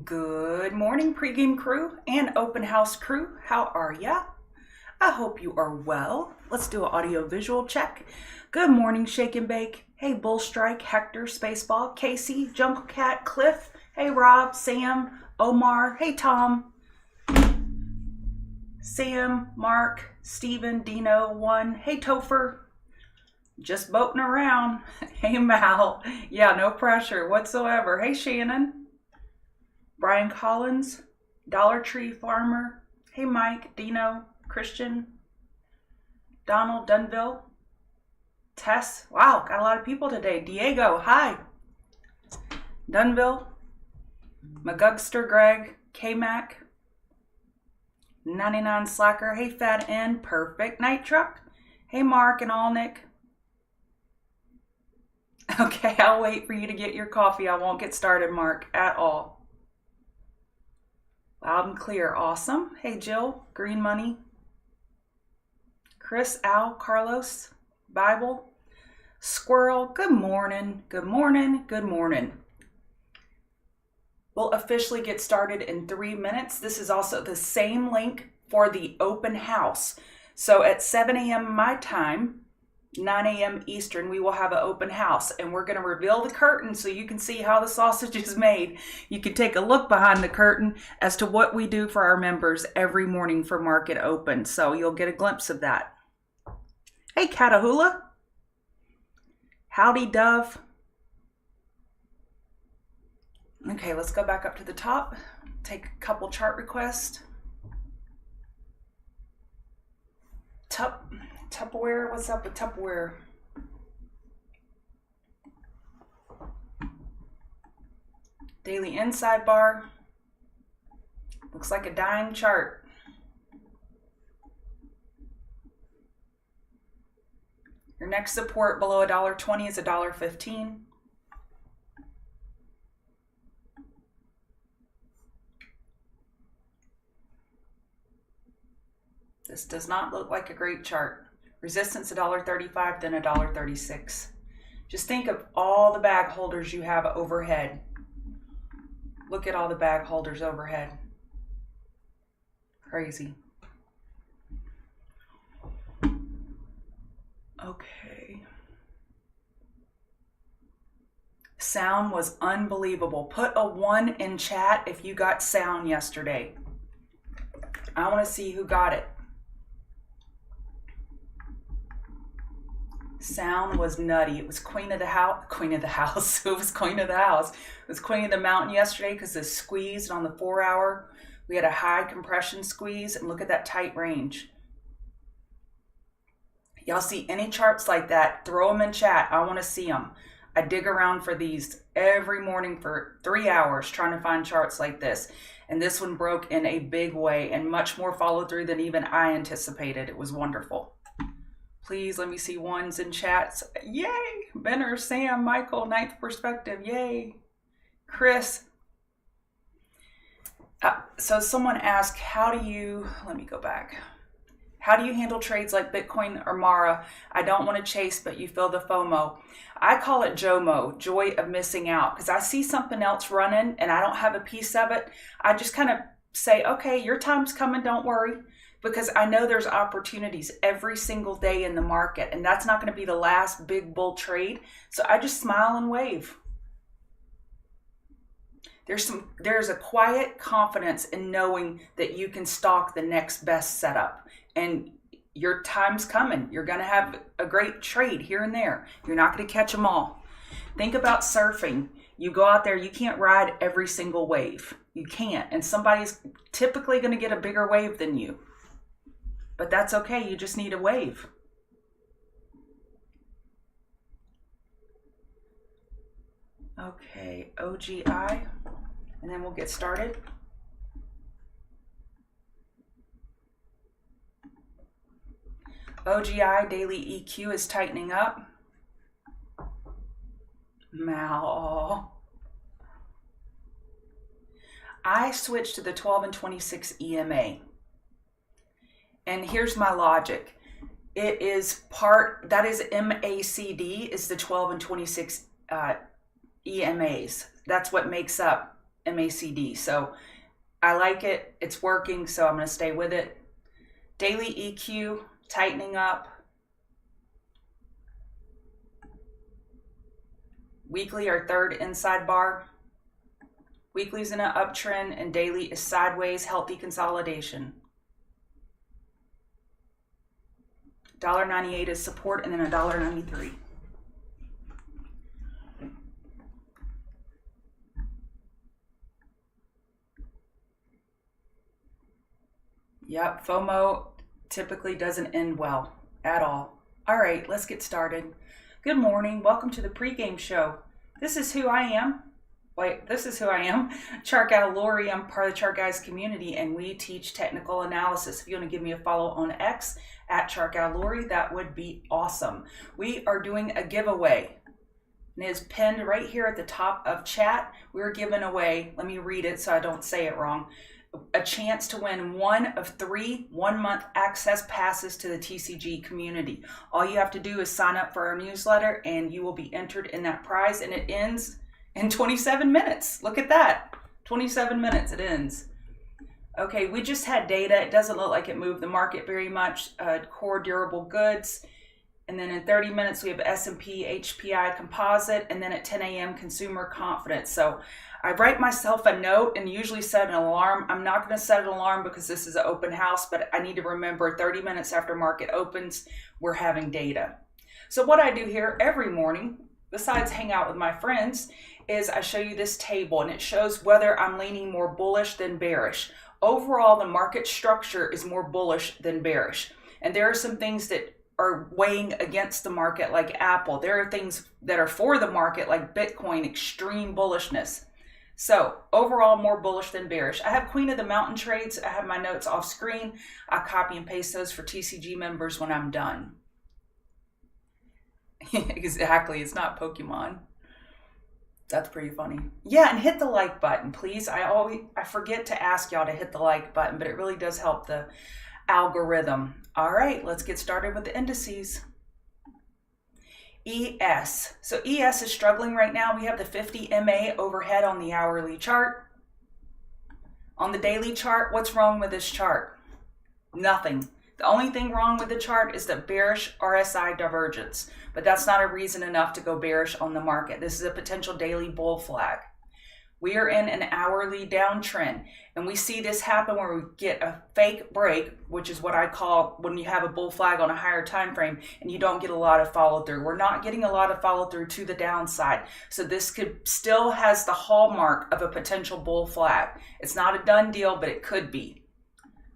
Good morning, pregame crew and open house crew. How are ya? I hope you are well. Let's do an audio visual check. Good morning, Shake and Bake. Hey, Bull Strike, Hector, Spaceball, Casey, Jungle Cat, Cliff. Hey, Rob, Sam, Omar. Hey, Tom, Sam, Mark, Steven, Dino, One. Hey, Topher. Just boating around. Hey, Mal. Yeah, no pressure whatsoever. Hey, Shannon. Brian Collins, Dollar Tree Farmer. Hey, Mike, Dino, Christian, Donald, Dunville, Tess. Wow, got a lot of people today. Diego, hi. Dunville, McGugster, Greg, K-Mac, 99 Slacker. Hey, Fat N, Perfect Night Truck. Hey, Mark and Alnick. Okay, I'll wait for you to get your coffee. I won't get started, Mark, at all. Loud and clear. Awesome. Hey, Jill, Green Money, Chris, Al, Carlos, Bible, Squirrel. Good morning. Good morning. Good morning. We'll officially get started in 3 minutes. This is also the same link for the open house. So at 7 a.m. my time, 9 a.m. Eastern, we will have an open house, and we're going to reveal the curtain so you can see how the sausage is made. You can take a look behind the curtain as to what we do for our members every morning for market open. So you'll get a glimpse of that. Hey, Catahoula. Howdy, Dove. Okay, let's go back up to the top. Take a couple chart requests. Tupperware, what's up with Tupperware? Daily inside bar. Looks like a dying chart. Your next support below $1.20 is $1.15. This does not look like a great chart. Resistance $1.35, then $1.36. Just think of all the bag holders you have overhead. Look at all the bag holders overhead. Crazy. Okay. Sound was unbelievable. Put a 1 in chat if you got sound yesterday. I want to see who got it. Sound was nutty. It was queen of the house. It was queen of the house. It was queen of the mountain yesterday because it squeezed on the 4 hour. We had a high compression squeeze, and look at that tight range. Y'all see any charts like that? Throw them in chat. I want to see them. I dig around for these every morning for 3 hours trying to find charts like this. And this one broke in a big way and much more follow through than even I anticipated. It was wonderful. Please let me see ones in chats. Yay! Benner, Sam, Michael, Ninth Perspective. Yay! Chris. So someone asked, let me go back. How do you handle trades like Bitcoin or Mara? I don't want to chase, but you feel the FOMO. I call it JOMO, joy of missing out, because I see something else running and I don't have a piece of it. I just kind of say, okay, your time's coming, don't worry. Because I know there's opportunities every single day in the market, and that's not going to be the last big bull trade. So I just smile and wave. There's a quiet confidence in knowing that you can stalk the next best setup, and your time's coming. You're going to have a great trade here and there. You're not going to catch them all. Think about surfing. You go out there, you can't ride every single wave. You can't, and somebody's typically going to get a bigger wave than you. But that's okay, you just need a wave. Okay, OGI, and then we'll get started. OGI daily EQ is tightening up. Mal. I switched to the 12 and 26 EMA. And here's my logic. It is that is MACD is the 12 and 26 EMAs. That's what makes up MACD. So I like it. It's working, so I'm going to stay with it. Daily EQ, tightening up. Weekly, our third inside bar. Weekly's in an uptrend, and daily is sideways, healthy consolidation. $1.98 is support, and then $1.93. Yep, FOMO typically doesn't end well at all. All right, let's get started. Good morning. Welcome to the pregame show. This is who I am. ChartGal Lori. I'm part of the ChartGuys community, and we teach technical analysis. If you want to give me a follow on X at ChartGal Lori, that would be awesome. We are doing a giveaway. And it is pinned right here at the top of chat. We're giving away, let me read it so I don't say it wrong, a chance to win one of 3 one-month access passes to the TCG community. All you have to do is sign up for our newsletter, and you will be entered in that prize, and it ends in 27 minutes. Look at that. 27 minutes it ends. Okay, we just had data. It doesn't look like it moved the market very much. Core durable goods. And then in 30 minutes, we have S&P HPI composite. And then at 10 a.m., consumer confidence. So I write myself a note and usually set an alarm. I'm not going to set an alarm because this is an open house, but I need to remember 30 minutes after market opens, we're having data. So what I do here every morning, besides hang out with my friends, is I show you this table, and it shows whether I'm leaning more bullish than bearish. Overall, the market structure is more bullish than bearish. And there are some things that are weighing against the market, like Apple. There are things that are for the market, like Bitcoin, extreme bullishness. So overall, more bullish than bearish. I have Queen of the Mountain trades. I have my notes off screen. I copy and paste those for TCG members when I'm done. Exactly. It's not Pokemon. That's pretty funny. Yeah, and hit the like button, please. I forget to ask y'all to hit the like button, but it really does help the algorithm. All right, let's get started with the indices. ES. So ES is struggling right now. We have the 50 MA overhead on the hourly chart. On the daily chart, what's wrong with this chart? Nothing. The only thing wrong with the chart is the bearish RSI divergence, but that's not a reason enough to go bearish on the market. This is a potential daily bull flag. We are in an hourly downtrend, and we see this happen where we get a fake break, which is what I call when you have a bull flag on a higher time frame and you don't get a lot of follow through. We're not getting a lot of follow through to the downside. So this could still has the hallmark of a potential bull flag. It's not a done deal, but it could be.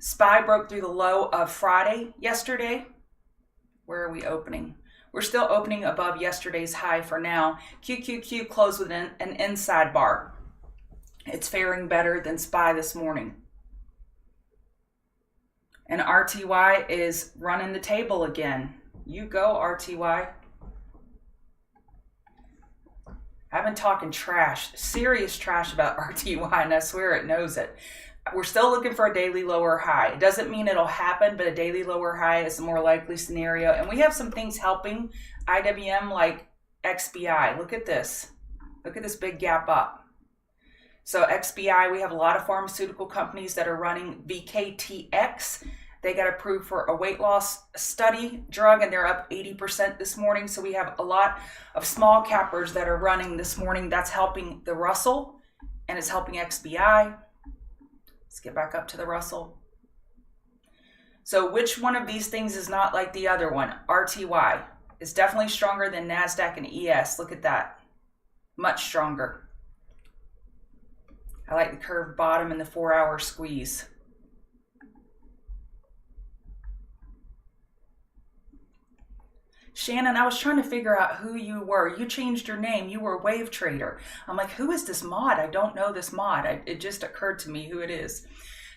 SPY broke through the low of Friday yesterday. Where are we opening? We're still opening above yesterday's high for now. QQQ closed with an inside bar. It's faring better than SPY this morning. And RTY is running the table again. You go, RTY. I've been talking trash, serious trash about RTY, and I swear it knows it. We're still looking for a daily lower high. It doesn't mean it'll happen, but a daily lower high is a more likely scenario. And we have some things helping IWM like XBI. Look at this. Look at this big gap up. So XBI, we have a lot of pharmaceutical companies that are running VKTX. They got approved for a weight loss study drug, and they're up 80% this morning. So we have a lot of small cappers that are running this morning. That's helping the Russell, and it's helping XBI. Let's get back up to the Russell. So which one of these things is not like the other one? RTY is definitely stronger than NASDAQ and ES. Look at that. Much stronger. I like the curved bottom and the 4-hour squeeze. Shannon, I was trying to figure out who you were. You changed your name. You were Wave Trader. I'm like, who is this mod? I don't know this mod. It just occurred to me who it is.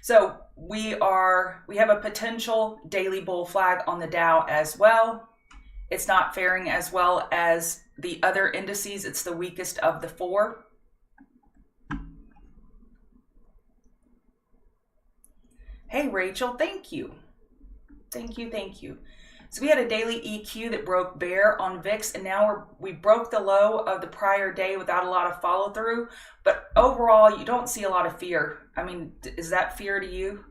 So we have a potential daily bull flag on the Dow as well. It's not faring as well as the other indices. It's the weakest of the 4. Hey, Rachel, thank you. Thank you. So we had a daily EQ that broke bear on VIX, and now we broke the low of the prior day without a lot of follow through. But overall, you don't see a lot of fear. I mean, is that fear to you?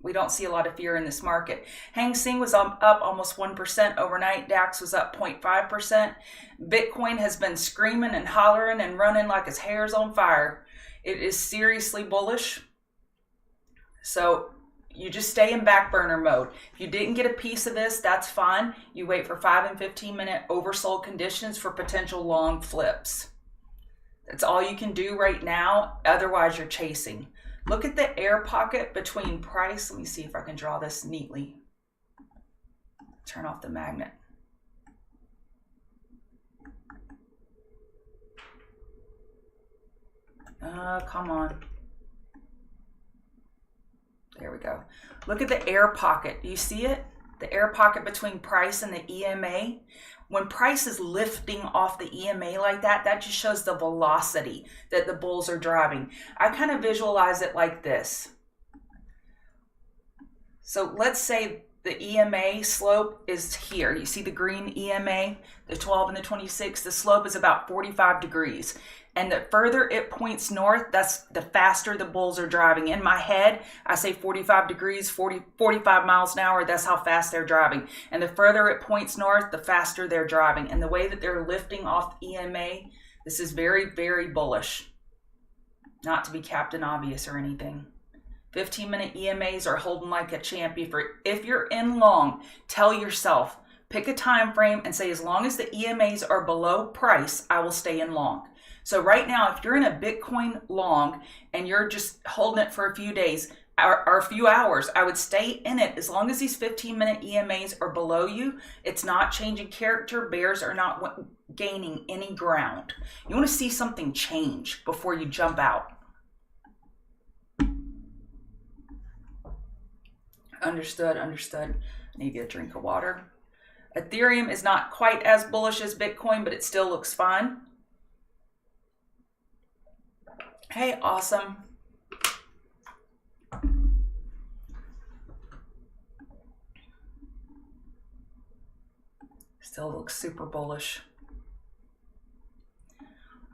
We don't see a lot of fear in this market. Hang Seng was up almost 1% overnight. DAX was up 0.5%. Bitcoin has been screaming and hollering and running like his hair's on fire. It is seriously bullish. So you just stay in back burner mode. If you didn't get a piece of this, that's fine. You wait for 5 and 15 minute oversold conditions for potential long flips. That's all you can do right now. Otherwise, you're chasing. Look at the air pocket between price. Let me see if I can draw this neatly. Turn off the magnet. Come on. There we go. Look at the air pocket. Do you see it? The air pocket between price and the EMA. When price is lifting off the EMA like that, that just shows the velocity that the bulls are driving. I kind of visualize it like this. So let's say the EMA slope is here. You see the green EMA, the 12 and the 26, the slope is about 45 degrees. And the further it points north, that's the faster the bulls are driving. In my head, I say 45 degrees, 45 miles an hour, that's how fast they're driving. And the further it points north, the faster they're driving. And the way that they're lifting off the EMA, this is very, very bullish. Not to be Captain Obvious or anything. 15-minute EMAs are holding like a champion. If you're in long, tell yourself, pick a time frame and say, as long as the EMAs are below price, I will stay in long. So right now, if you're in a Bitcoin long and you're just holding it for a few days or a few hours, I would stay in it as long as these 15-minute EMAs are below you. It's not changing character. Bears are not gaining any ground. You want to see something change before you jump out. Understood. I need to get a drink of water. Ethereum is not quite as bullish as Bitcoin, but it still looks fine. Hey, awesome. Still looks super bullish.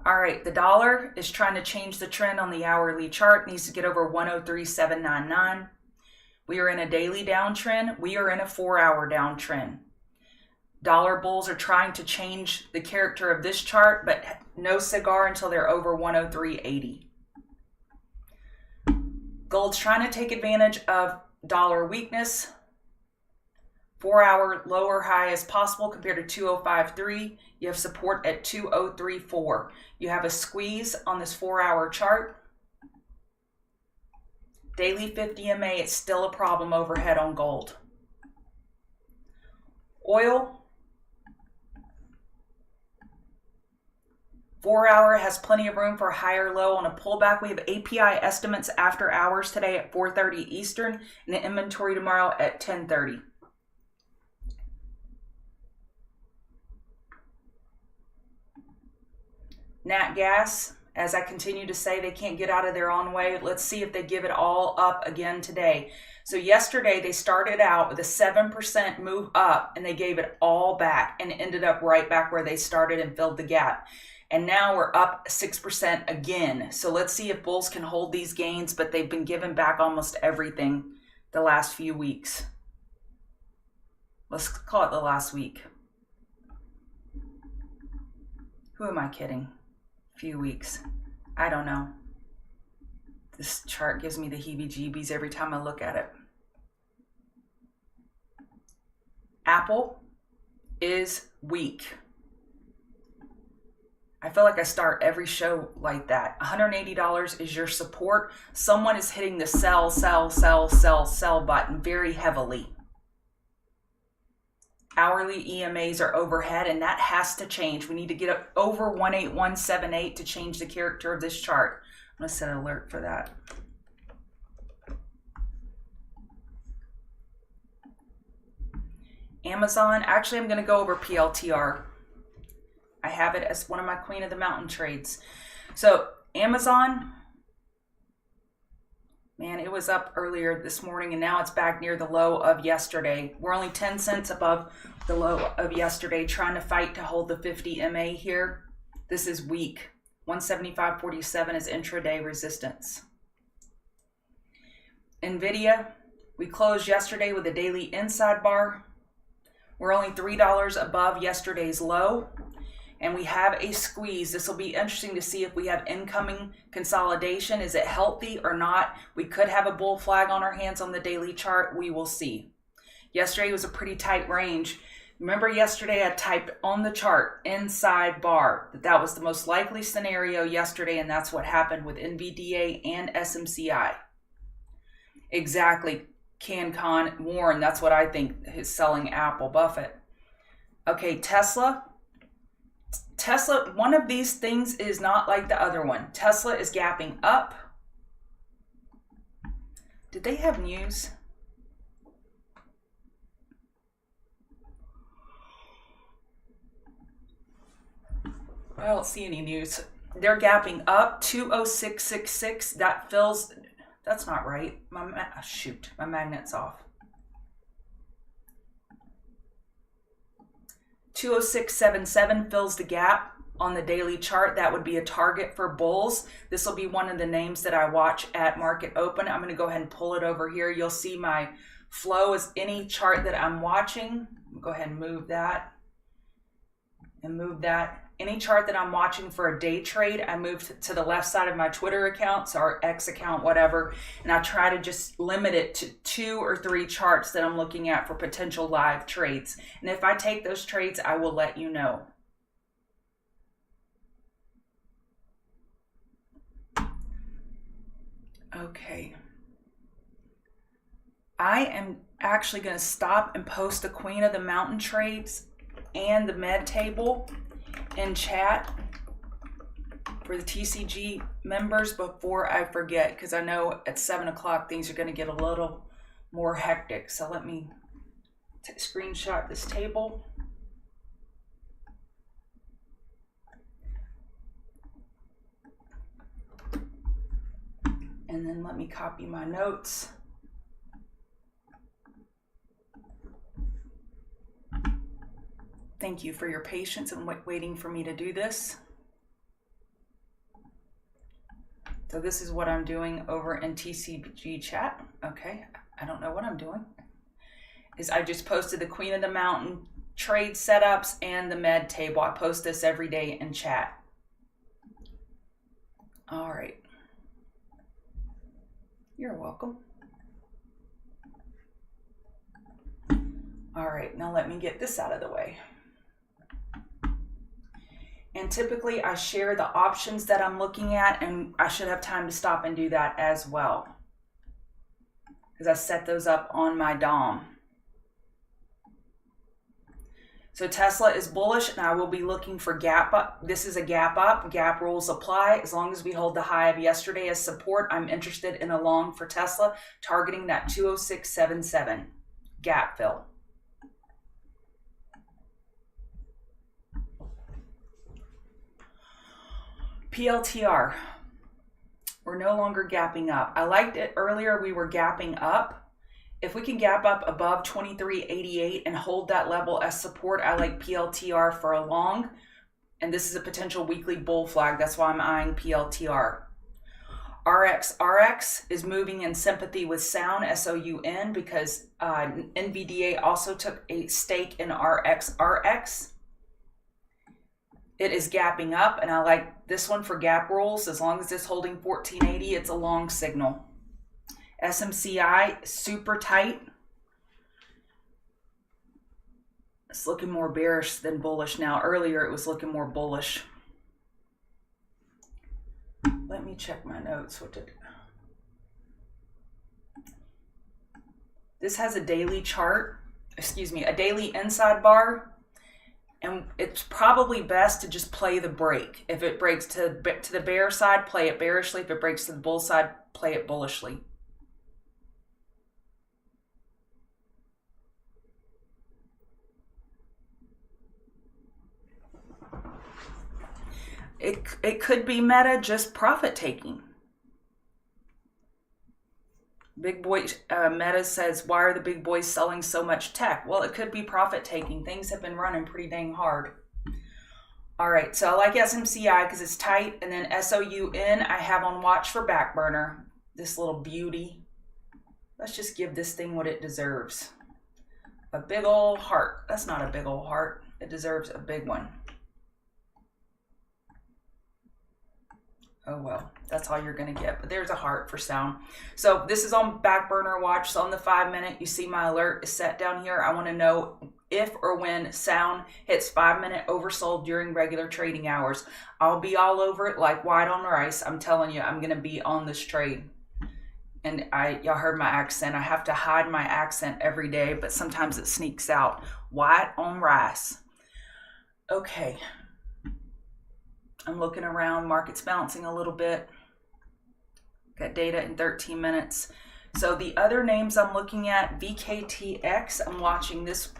All right, the dollar is trying to change the trend on the hourly chart. It needs to get over 103.799. We are in a daily downtrend. We are in a 4-hour downtrend. Dollar bulls are trying to change the character of this chart, but no cigar until they're over 103.80. Gold's trying to take advantage of dollar weakness. 4-hour lower high as possible compared to 205.3. You have support at 203.4. You have a squeeze on this 4-hour chart. Daily 50 MA, it's still a problem overhead on gold. Oil. 4-hour has plenty of room for a higher low on a pullback. We have API estimates after hours today at 4:30 Eastern and the inventory tomorrow at 10:30. Nat gas, as I continue to say, they can't get out of their own way. Let's see if they give it all up again today. So yesterday they started out with a 7% move up and they gave it all back and ended up right back where they started and filled the gap. And now we're up 6% again. So let's see if bulls can hold these gains, but they've been giving back almost everything the last few weeks. Let's call it the last week. Who am I kidding? Few weeks. I don't know. This chart gives me the heebie-jeebies every time I look at it. Apple is weak. I feel like I start every show like that. $180 is your support. Someone is hitting the sell, sell, sell, sell, sell button very heavily. Hourly EMAs are overhead, and that has to change. We need to get up over 18178 to change the character of this chart. I'm going to set an alert for that. Amazon, actually I'm going to go over PLTR. I have it as one of my Queen of the Mountain trades. So Amazon, Man, it was up earlier this morning and now it's back near the low of yesterday. We're only 10 cents above the low of yesterday, trying to fight to hold the 50 MA here. This is weak. 175.47 is intraday resistance. Nvidia, we closed yesterday with a daily inside bar. We're only $3 above yesterday's low. And we have a squeeze. This will be interesting to see if we have incoming consolidation. Is it healthy or not? We could have a bull flag on our hands on the daily chart. We will see. Yesterday was a pretty tight range. Remember yesterday I typed on the chart, inside bar. That was the most likely scenario yesterday, and that's what happened with NVDA and SMCI. Exactly. CanCon, Warren, that's what I think is selling Apple, Buffett. Okay, Tesla, one of these things is not like the other one. Tesla is gapping up. Did they have news? I don't see any news. They're gapping up 20666. That fills, that's not right. My magnet's off. 20677 fills the gap on the daily chart. That would be a target for bulls. This will be one of the names that I watch at market open. I'm going to go ahead and pull it over here. You'll see my flow is any chart that I'm watching. Go ahead and move that and move that. Any chart that I'm watching for a day trade, I move to the left side of my Twitter accounts or X account, whatever, and I try to just limit it to 2 or 3 charts that I'm looking at for potential live trades. And if I take those trades, I will let you know. Okay. I am actually going to stop and post the Queen of the Mountain trades and the med table in chat for the TCG members before I forget, because I know at 7 o'clock things are going to get a little more hectic. So let me screenshot this table. And then let me copy my notes. Thank you for your patience and waiting for me to do this. So this is what I'm doing over in TCG chat. Okay, I don't know what I'm doing. I just posted the Queen of the Mountain trade setups and the med table. I post this every day in chat. All right. You're welcome. All right, now let me get this out of the way. And typically I share the options that I'm looking at, and I should have time to stop and do that as well, because I set those up on my DOM. So Tesla is bullish, and I will be looking for gap up. This is a gap up. Gap rules apply. As long as we hold the high of yesterday as support, I'm interested in a long for Tesla, targeting that 20677 gap fill. PLTR, we're no longer gapping up. I liked it earlier, we were gapping up. If we can gap up above 23.88 and hold that level as support, I like PLTR for a long. And this is a potential weekly bull flag. That's why I'm eyeing PLTR. RX is moving in sympathy with Sound, SOUN, because NVDA also took a stake in RX. It is gapping up, and I like this one for gap rules. As long as it's holding 1480, it's a long signal. SMCI, super tight. It's looking more bearish than bullish now. Earlier, it was looking more bullish. Let me check my notes. This has a daily chart, a daily inside bar. And it's probably best to just play the break. If it breaks to the bear side, play it bearishly. If it breaks to the bull side, play it bullishly. It could be meta just profit taking. Big boy Meta says, why are the big boys selling so much tech? Well, it could be profit taking. Things have been running pretty dang hard. All right, so I like SMCI because it's tight, and then SOUN I have on watch for back burner. This little beauty. Let's just give this thing what it deserves. A big old heart. That's not a big old heart. It deserves a big one. Oh well, that's all you're gonna get, but there's a heart for sound. So this is on back burner watch. So on the 5 minute, you see my alert is set down here. I wanna know if or when sound hits 5 minute oversold during regular trading hours. I'll be all over it like white on rice. I'm telling you, I'm gonna be on this trade. And y'all heard my accent. I have to hide my accent every day, but sometimes it sneaks out. White on rice. Okay. I'm looking around, market's bouncing a little bit. Got data in 13 minutes. So the other names I'm looking at, VKTX, I'm watching this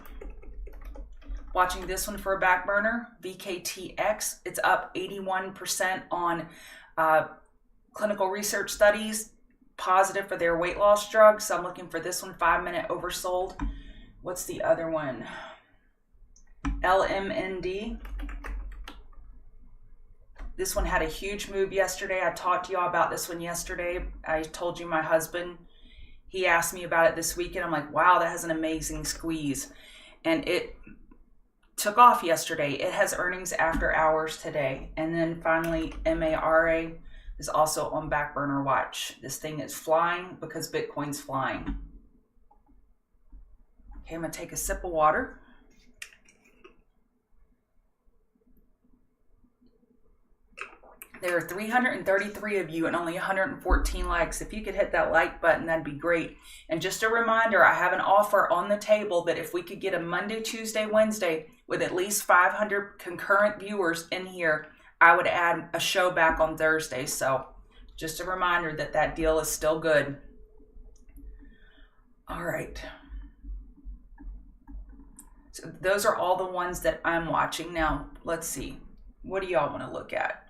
one for a back burner. VKTX, it's up 81% on clinical research studies, positive for their weight loss drug. So I'm looking for this one, 5 minute oversold. What's the other one? LMND. This one had a huge move yesterday. I talked to y'all about this one yesterday. I told you my husband, he asked me about it this weekend. I'm like, wow, that has an amazing squeeze. And it took off yesterday. It has earnings after hours today. And then finally, MARA is also on back burner watch. This thing is flying because Bitcoin's flying. Okay, I'm gonna take a sip of water. There are 333 of you and only 114 likes. If you could hit that like button, that'd be great. And just a reminder, I have an offer on the table that if we could get a Monday, Tuesday, Wednesday with at least 500 concurrent viewers in here, I would add a show back on Thursday. So just a reminder that that deal is still good. All right. So those are all the ones that I'm watching. Now, let's see. What do y'all want to look at?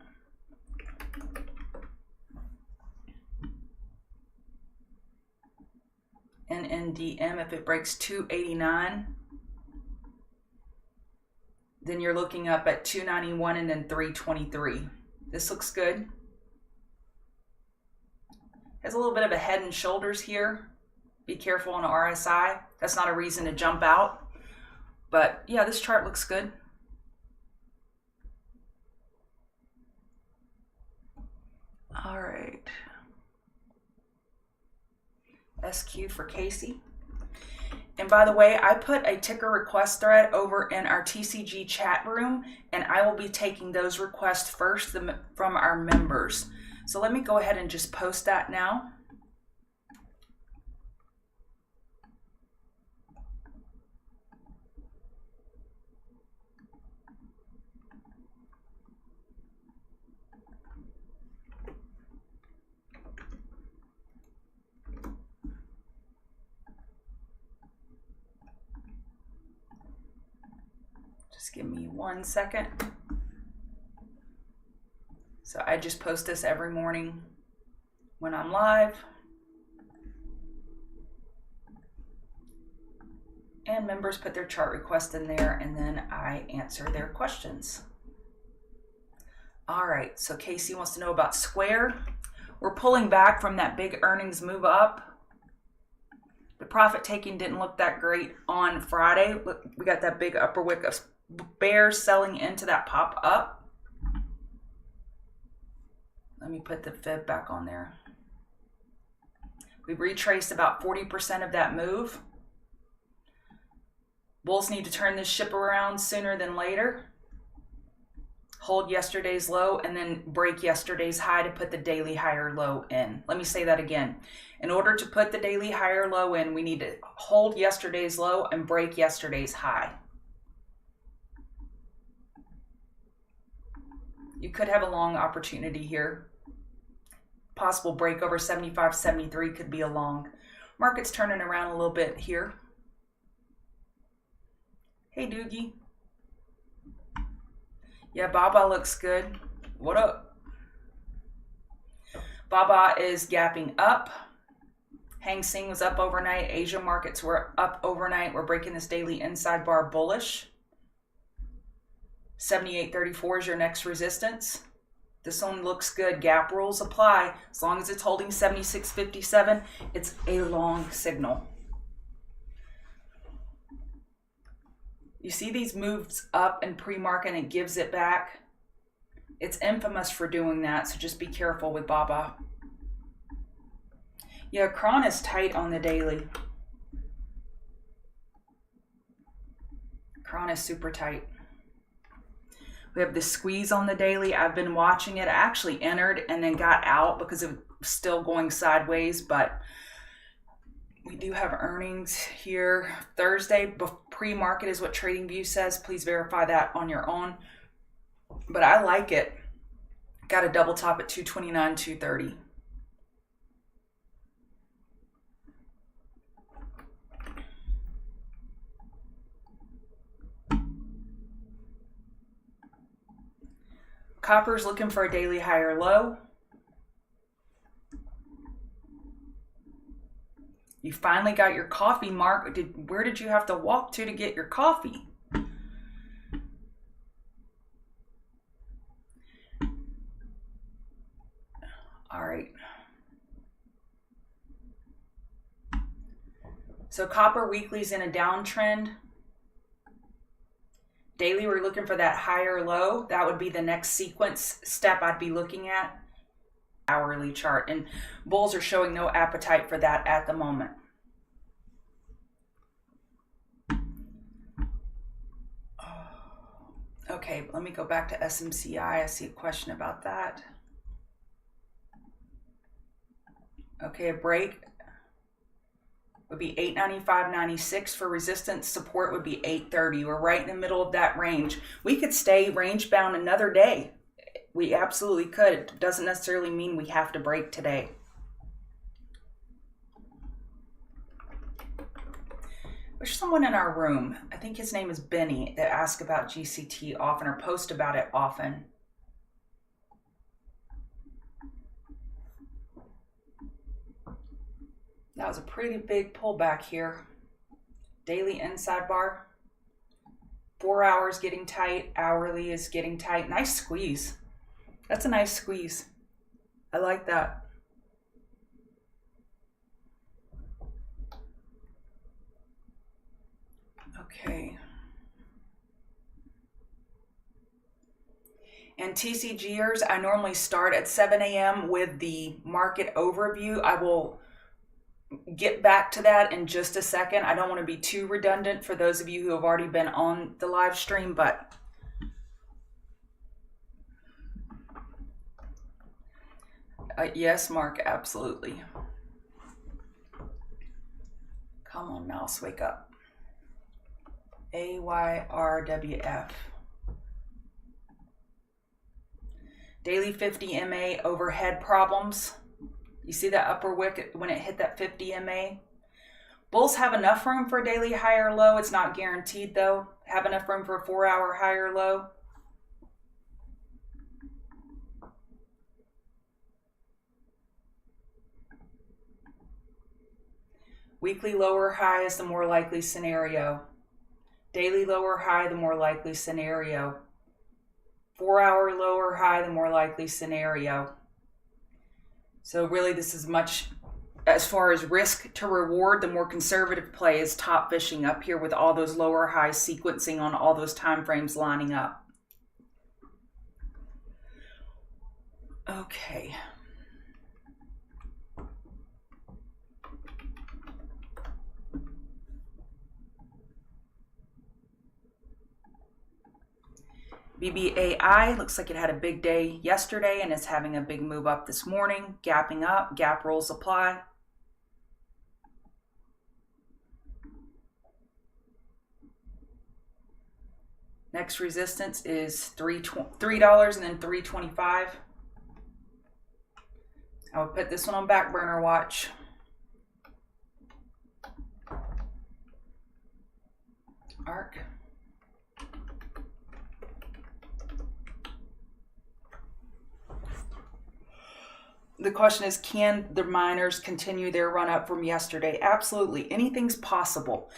NNDM, if it breaks 289, then you're looking up at 291 and then 323. This looks good. Has a little bit of a head and shoulders here. Be careful on the RSI. That's not a reason to jump out. But yeah, this chart looks good. All right. SQ for Casey. And by the way, I put a ticker request thread over in our TCG chat room, and I will be taking those requests first from our members. So let me go ahead and just post that now. Just give me 1 second. So I just post this every morning when I'm live. And members put their chart request in there, and then I answer their questions. All right, so Casey wants to know about Square. We're pulling back from that big earnings move up. The profit taking didn't look that great on Friday. Look, we got that big upper wick of bears selling into that pop up. Let me put the fib back on there. We retraced about 40% of that move. Bulls need to turn this ship around sooner than later. Hold yesterday's low and then break yesterday's high to put the daily higher low in. Let me say that again. In order to put the daily higher low in, we need to hold yesterday's low and break yesterday's high. You could have a long opportunity here. Possible break over 75.73 could be a long. Market's turning around a little bit here. Hey, Doogie. Yeah, Baba looks good. What up? Baba is gapping up, Hang Seng was up overnight. Asia markets were up overnight. We're breaking this daily inside bar bullish. 78.34 is your next resistance. This one looks good. Gap rules apply. As long as it's holding 76.57, it's a long signal. You see these moves up in pre-market and it gives it back. It's infamous for doing that, so just be careful with BABA. Yeah, Cron is tight on the daily. Cron is super tight. We have the squeeze on the daily. I've been watching it. I actually entered and then got out because it was still going sideways, but we do have earnings here Thursday. Pre-market is what TradingView says. Please verify that on your own. But I like it. Got a double top at 229, 230. Copper's looking for a daily higher low. You finally got your coffee, Mark. Where did you have to walk to get your coffee? All right. So copper weekly's in a downtrend. Daily, we're looking for that higher low. That would be the next sequence step I'd be looking at. Hourly chart, and bulls are showing no appetite for that at the moment. Okay, let me go back to SMCI. I see a question about that. Okay, a break would be 895.96 for resistance. Support would be 830. We're right in the middle of that range. We could stay range bound another day. We absolutely could. It doesn't necessarily mean we have to break today. There's someone in our room, I think his name is Benny, that asks about GCT often or post about it often. That was a pretty big pullback here. Daily inside bar. 4 hours getting tight. Hourly is getting tight. Nice squeeze. That's a nice squeeze. I like that. Okay. And TCGers, I normally start at 7 a.m. with the market overview. I will get back to that in just a second. I don't want to be too redundant for those of you who have already been on the live stream, but yes, Mark, absolutely. Come on, mouse, wake up. AYRWF. Daily 50 MA overhead problems. You see that upper wick when it hit that 50 MA? Bulls have enough room for a daily higher low. It's not guaranteed though. Have enough room for a 4 hour higher low. Weekly lower high is the more likely scenario. Daily lower high, the more likely scenario. 4 hour lower high, the more likely scenario. So really this is much, as far as risk to reward, the more conservative play is top fishing up here with all those lower highs sequencing on all those time frames lining up. Okay. BBAI looks like it had a big day yesterday and is having a big move up this morning, gapping up, gap rules apply. Next resistance is $3 and then $3.25. I would put this one on back burner watch. ARC. The question is, can the miners continue their run up from yesterday? Absolutely. Anything's possible.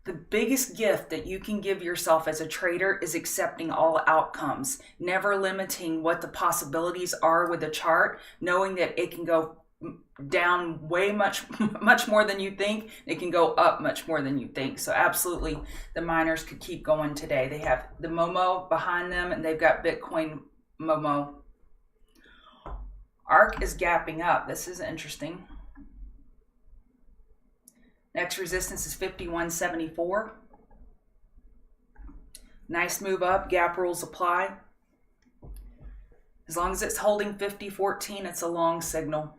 The biggest gift that you can give yourself as a trader is accepting all outcomes, never limiting what the possibilities are with a chart, knowing that it can go down way much more than you think. It can go up much more than you think. So absolutely, the miners could keep going today. They have the Momo behind them, and they've got Bitcoin Momo. ARC is gapping up. This is interesting. Next resistance is 51.74. Nice move up. Gap rules apply. As long as it's holding 50.14, it's a long signal.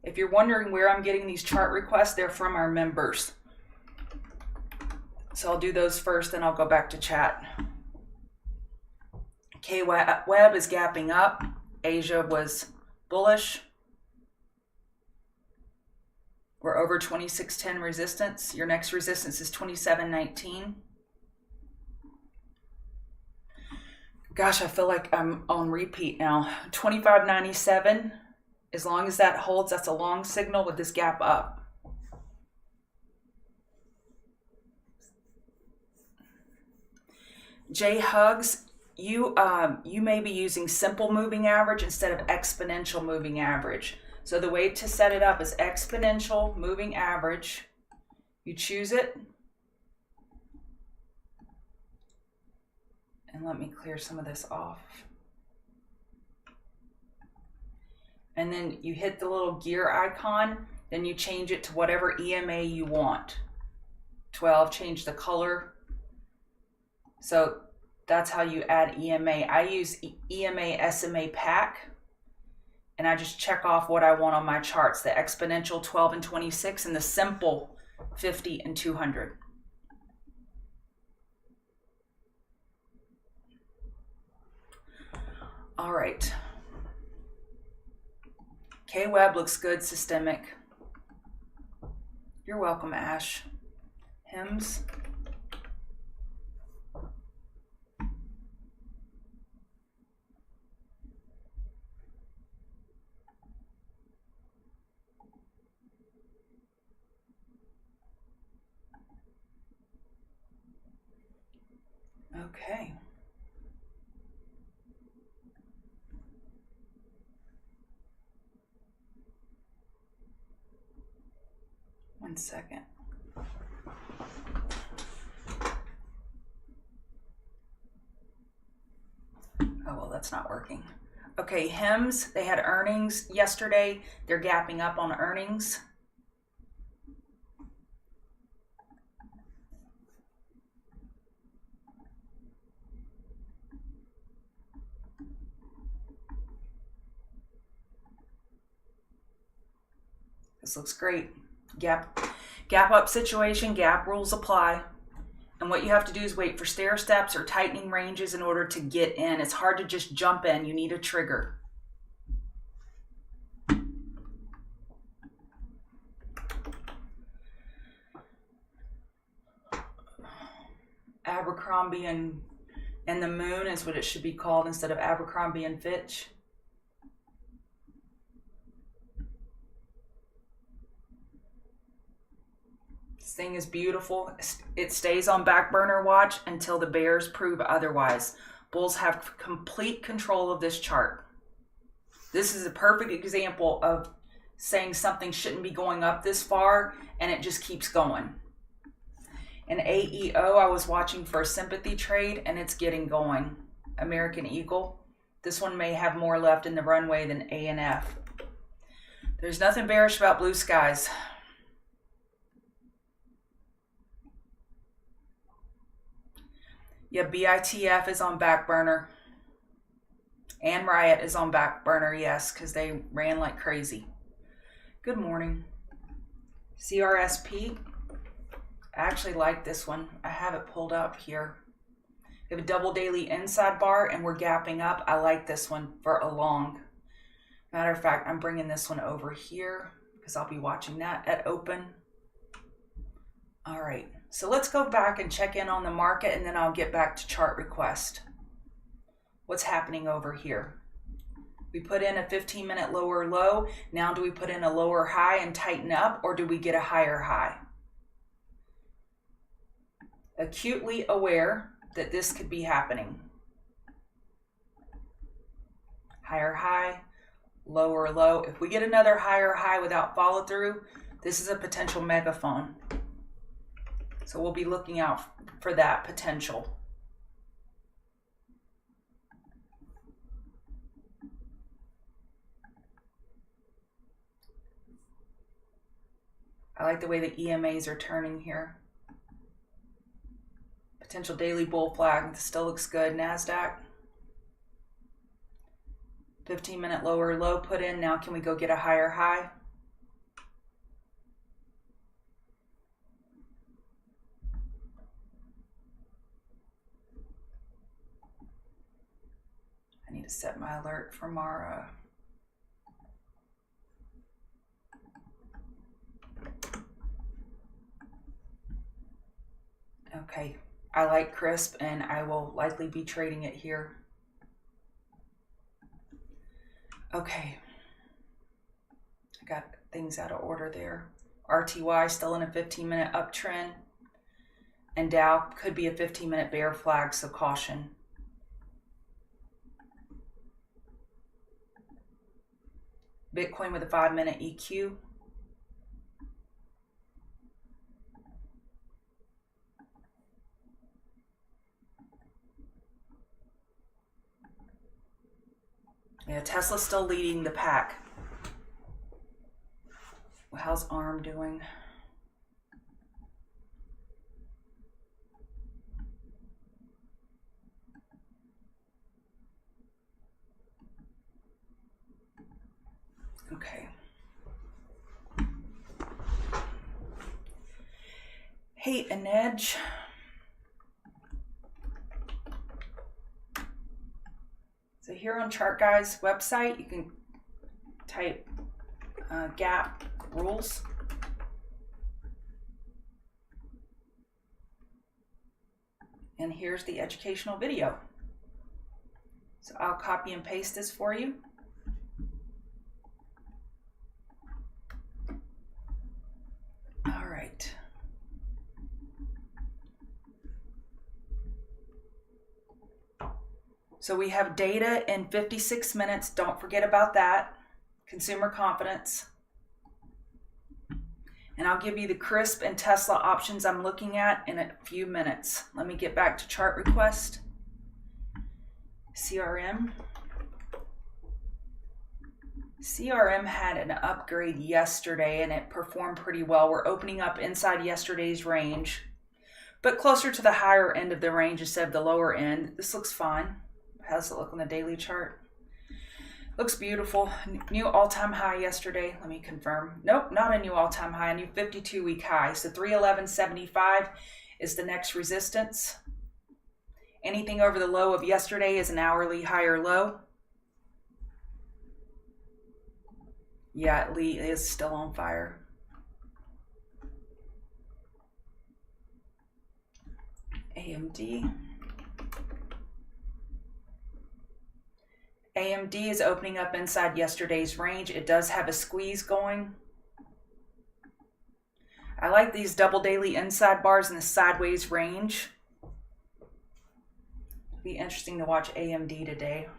If you're wondering where I'm getting these chart requests, they're from our members. So I'll do those first, then I'll go back to chat. K-Web is gapping up. Asia was bullish. We're over 2610 resistance. Your next resistance is 2719. Gosh, I feel like I'm on repeat now. 2597. As long as that holds, that's a long signal with this gap up. J Hugs, you may be using simple moving average instead of exponential moving average. So the way to set it up is exponential moving average. You choose it. And let me clear some of this off. And then you hit the little gear icon, then you change it to whatever EMA you want. 12, change the color. So that's how you add EMA. I use EMA SMA pack, and I just check off what I want on my charts, the exponential 12 and 26 and the simple 50 and 200. All right. K-Web looks good, systemic. You're welcome, Ash. Hems. Okay. One second. Oh, well, that's not working. Okay, Hems, they had earnings yesterday. They're gapping up on earnings. This looks great. Gap up situation, gap rules apply. And what you have to do is wait for stair steps or tightening ranges in order to get in. It's hard to just jump in. You need a trigger. Abercrombie and the Moon is what it should be called instead of Abercrombie and Fitch. This thing is beautiful. It stays on back burner watch until the bears prove otherwise. Bulls have complete control of this chart. This is a perfect example of saying something shouldn't be going up this far and it just keeps going. In AEO, I was watching for a sympathy trade and it's getting going. American Eagle. This one may have more left in the runway than ANF. There's nothing bearish about blue skies. Yeah, BITF is on back burner. And Riot is on back burner, yes, because they ran like crazy. Good morning. CRSP. I actually like this one. I have it pulled up here. We have a double daily inside bar and we're gapping up. I like this one for a long. Matter of fact, I'm bringing this one over here because I'll be watching that at open. All right. So let's go back and check in on the market and then I'll get back to chart request. what's happening over here. We put in a 15-minute lower low. Now do we put in a lower high and tighten up, or do we get a higher high? Acutely aware that this could be happening. Higher high, lower low. If we get another higher high without follow through, this is a potential megaphone. So we'll be looking out for that potential. I like the way the EMAs are turning here. Potential daily bull flag. This still looks good. NASDAQ. 15-minute lower low put in. Now can we go get a higher high? I need to set my alert for Mara. Okay, I like crisp and I will likely be trading it here. Okay, I got things out of order there. RTY still in a 15-minute uptrend, and Dow could be a 15-minute bear flag, so caution. Bitcoin with a 5-minute EQ. Yeah, Tesla's still leading the pack. How's ARM doing? Okay. Hate an edge. So here on ChartGuys website, you can type gap rules. And here's the educational video. So I'll copy and paste this for you. All right. So we have data in 56 minutes. Don't forget about that. Consumer confidence. And I'll give you the crisp and Tesla options I'm looking at in a few minutes. Let me get back to chart request. CRM. CRM had an upgrade yesterday and it performed pretty well. We're opening up inside yesterday's range, but closer to the higher end of the range instead of the lower end. This looks fine. How does it look on the daily chart? Looks beautiful. New all-time high yesterday. Let me confirm. Nope, not a new all-time high. A new 52-week high. So 311.75 is the next resistance. Anything over the low of yesterday is an hourly higher low. Yeah, Lee is still on fire. AMD. AMD is opening up inside yesterday's range. It does have a squeeze going. I like these double daily inside bars in the sideways range. It'll be interesting to watch AMD today.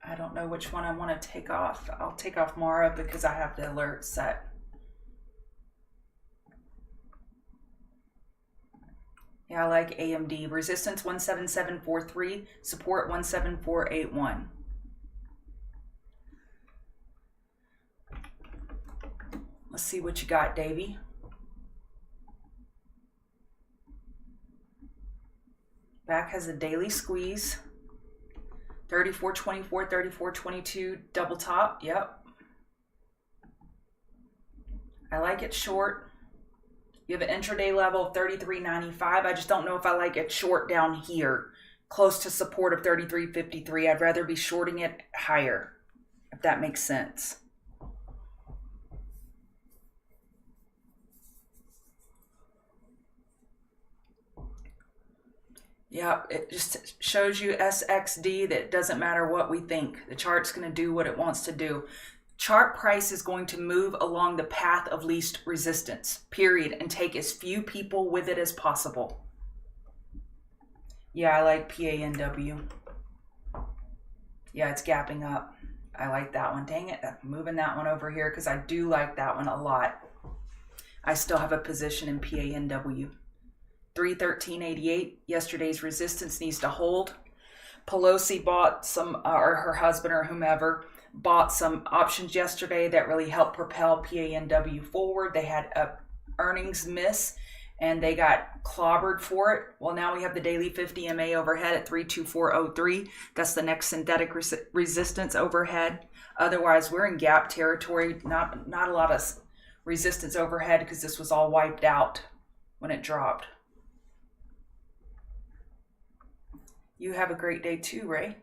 I don't know which one I want to take off. I'll take off Mara because I have the alert set. Yeah, I like AMD. Resistance 17743, support 17481. Let's see what you got, Davey. Back has a daily squeeze. 3424, 3422, double top. Yep. I like it short. You have an intraday level of 33.95. I just don't know if I like it short down here, close to support of 33.53. I'd rather be shorting it higher, if that makes sense. Yeah, it just shows you SXD that it doesn't matter what we think. The chart's going to do what it wants to do. Chart price is going to move along the path of least resistance, period, and take as few people with it as possible. Yeah, I like PANW. Yeah, it's gapping up. I like that one. Dang it, I'm moving that one over here because I do like that one a lot. I still have a position in PANW. 313.88. Yesterday's resistance needs to hold. Pelosi bought some, or her husband or whomever, bought some options yesterday that really helped propel PANW forward. They had a earnings miss and they got clobbered for it. Well, now we have the daily 50 MA overhead at 324.03. That's the next synthetic resistance overhead. Otherwise, we're in gap territory. Not a lot of resistance overhead because this was all wiped out when it dropped. You have a great day too, Ray.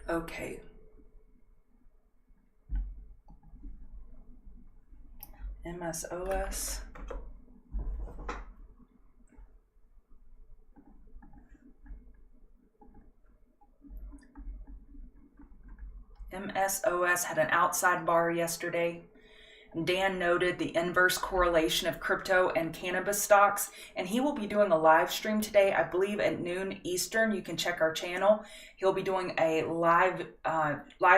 Okay. MSOS. MSOS had an outside bar yesterday. Dan noted the inverse correlation of crypto and cannabis stocks, and he will be doing a live stream today, I believe at noon Eastern. You can check our channel. He'll be doing a live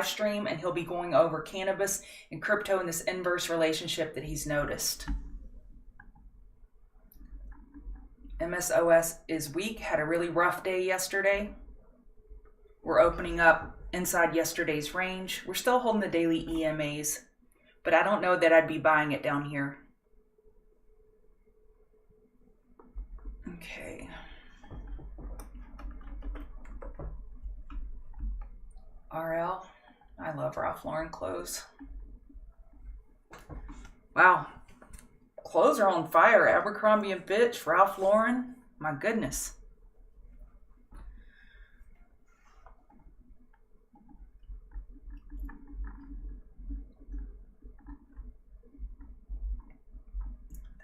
stream, and he'll be going over cannabis and crypto and this inverse relationship that he's noticed. MSOS is weak, had a really rough day yesterday. We're opening up inside yesterday's range. We're still holding the daily EMAs. But I don't know that I'd be buying it down here. Okay. RL. I love Ralph Lauren clothes. Wow. Clothes are on fire. Abercrombie & Fitch, Ralph Lauren. My goodness.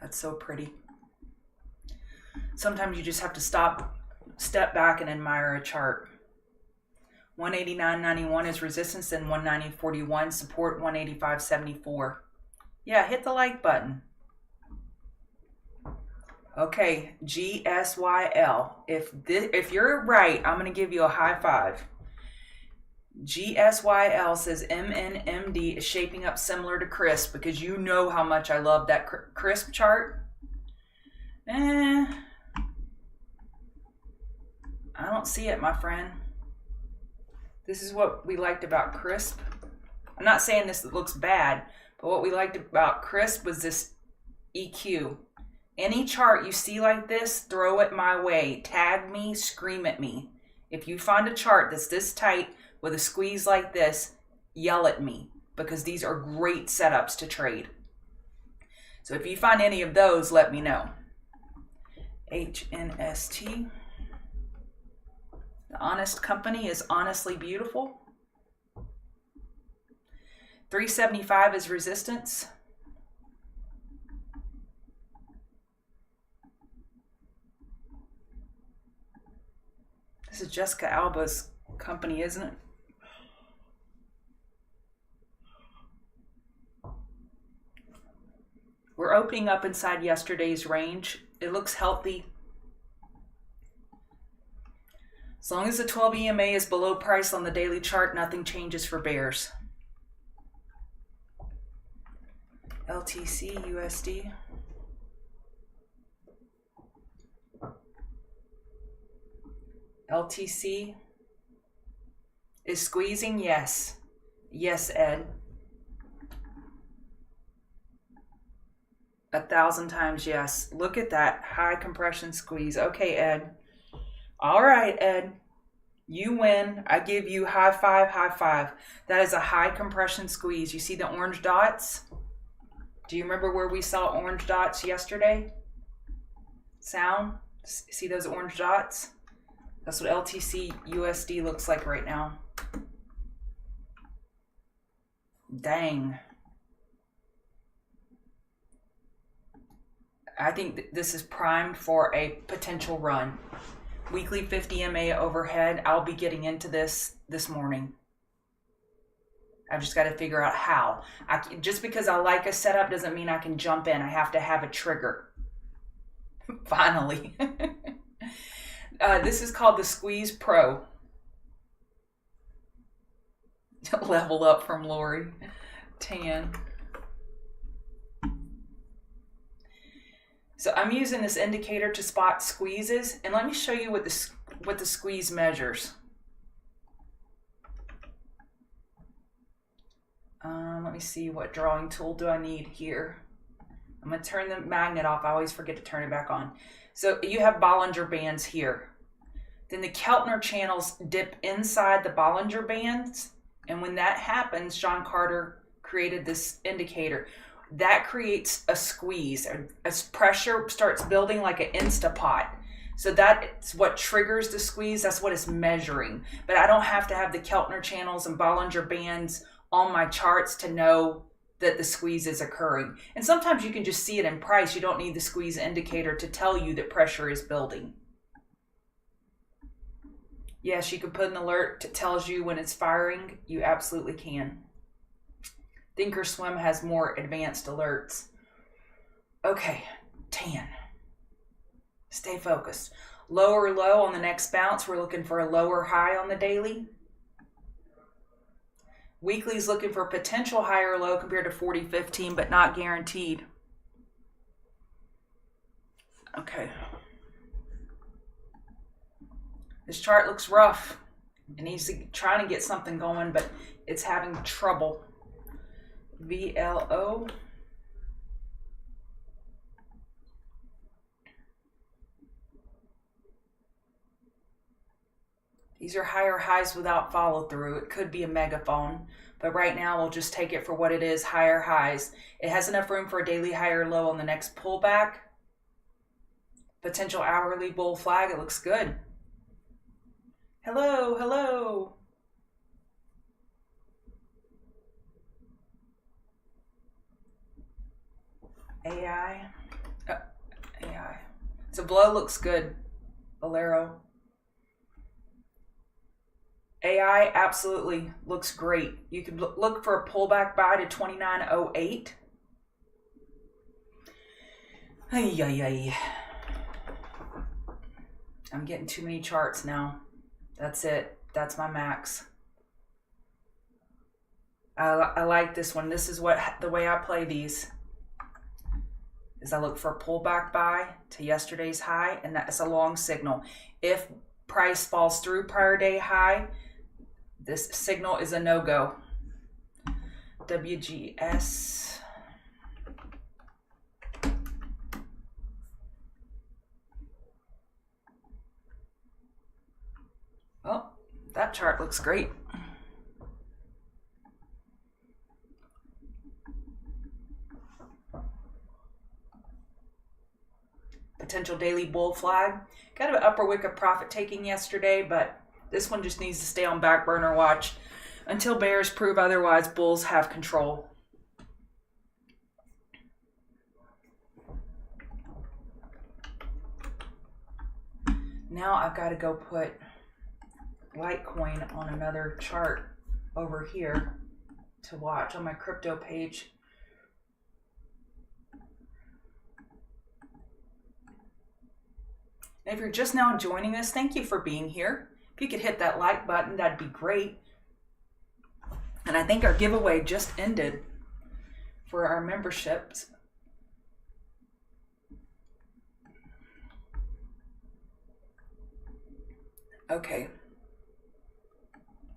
That's so pretty. Sometimes you just have to step back and admire a chart. 189.91 is resistance and 190.41 support, 185.74. Yeah, hit the like button. Okay, GSYL. If you're right, I'm going to give you a high five. GSYL says MNMD is shaping up similar to CRISP because you know how much I love that CRISP chart. I don't see it, my friend. This is what we liked about CRISP. I'm not saying this looks bad, but what we liked about CRISP was this EQ. Any chart you see like this, throw it my way. Tag me, scream at me. If you find a chart that's this tight, with a squeeze like this, yell at me because these are great setups to trade. So if you find any of those, let me know. HNST. The honest company is honestly beautiful. 375 is resistance. This is Jessica Alba's company, isn't it? We're opening up inside yesterday's range. It looks healthy. As long as the 12 EMA is below price on the daily chart, nothing changes for bears. LTC, USD. LTC is squeezing, yes. Yes, Ed. 1,000 times yes. Look at that high compression squeeze. Okay, Ed. All right, Ed. You win. I give you high five, high five. That is a high compression squeeze. You see the orange dots? Do you remember where we saw orange dots yesterday? Sound? See those orange dots? That's what LTC USD looks like right now. Dang. I think this is primed for a potential run. Weekly 50 MA overhead. I'll be getting into this morning. I've just got to figure out how. Just because I like a setup doesn't mean I can jump in. I have to have a trigger. Finally. This is called the Squeeze Pro. Level up from Lori. 10. So I'm using this indicator to spot squeezes, and let me show you what the squeeze measures. Let me see, what drawing tool do I need here? I'm going to turn the magnet off. I always forget to turn it back on. So you have Bollinger Bands here. Then the Keltner channels dip inside the Bollinger Bands, and when that happens, John Carter created this indicator. That creates a squeeze. As pressure starts building like an Instapot. So that's what triggers the squeeze. That's what it's measuring. But I don't have to have the Keltner channels and Bollinger Bands on my charts to know that the squeeze is occurring. And sometimes you can just see it in price. You don't need the squeeze indicator to tell you that pressure is building. Yes, you can put an alert that tells you when it's firing. You absolutely can. Thinkorswim has more advanced alerts. Okay, 10. Stay focused. Lower low on the next bounce. We're looking for a lower high on the daily. Weekly's looking for potential higher low compared to 40.15, but not guaranteed. Okay. This chart looks rough. It needs to trying to get something going, but it's having trouble. VLO. These are higher highs without follow through. It could be a megaphone, but right now we'll just take it for what it is, higher highs. It has enough room for a daily higher low on the next pullback. Potential hourly bull flag. It looks good. Hello, hello. AI. AI. So blow looks good. Valero. AI absolutely looks great. You could look for a pullback buy to 29.08. Ay, ay, ay. I'm getting too many charts now. That's it. That's my max. I like this one. This is the way I play these. Is I look for a pullback buy to yesterday's high, and that's a long signal. If price falls through prior day high, this signal is a no-go. WGS. Oh, that chart looks great. Potential daily bull flag. Got an upper wick of profit taking yesterday, but this one just needs to stay on back burner watch until bears prove otherwise. Bulls have control. Now I've got to go put Litecoin on another chart over here to watch on my crypto page. And if you're just now joining us, thank you for being here. If you could hit that like button, that'd be great. And I think our giveaway just ended for our memberships. Okay.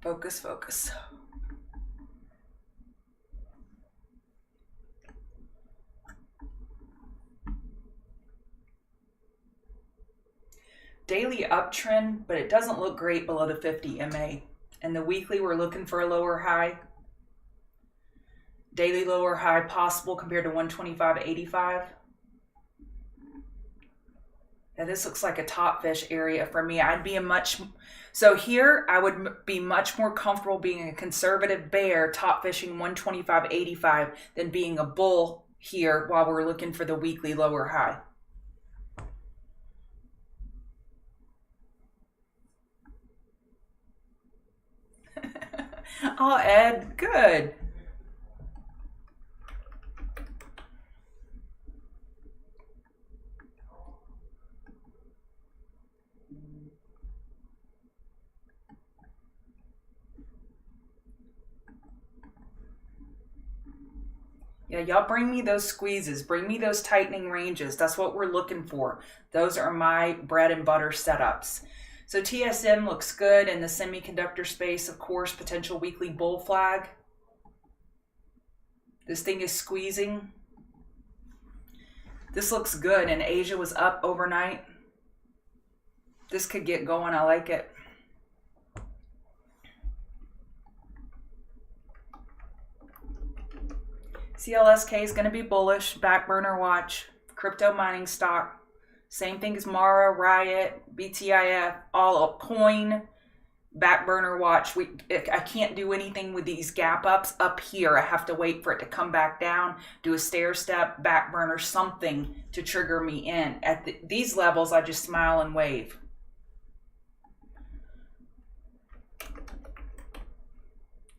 Focus, focus. Daily uptrend, but it doesn't look great below the 50 MA. And the weekly, we're looking for a lower high. Daily lower high possible compared to 125.85. Now this looks like a top fish area for me. I'd be So here I would be much more comfortable being a conservative bear top fishing 125.85 than being a bull here while we're looking for the weekly lower high. Oh, Ed, good. Yeah, y'all bring me those squeezes. Bring me those tightening ranges. That's what we're looking for. Those are my bread and butter setups. So TSM looks good in the semiconductor space, of course, potential weekly bull flag. This thing is squeezing. This looks good, and Asia was up overnight. This could get going. I like it. CLSK is going to be bullish. Back burner watch. Crypto mining stock. Same thing as Mara, Riot, BTIF, all up. Coin. Back burner watch. I can't do anything with these gap ups up here. I have to wait for it to come back down, do a stair step, back burner, something to trigger me in. At these levels, I just smile and wave.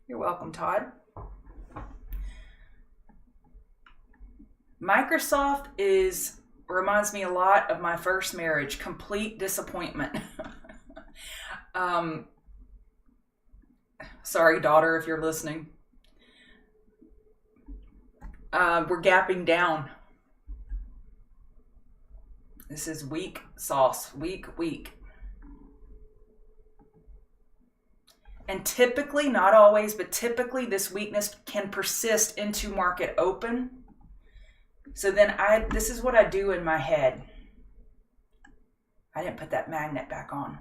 You're welcome, Todd. Microsoft reminds me a lot of my first marriage. Complete disappointment. Sorry, daughter, if you're listening. We're gapping down. This is weak sauce. Weak. And typically, not always, but typically this weakness can persist into market open. So then this is what I do in my head. I didn't put that magnet back on.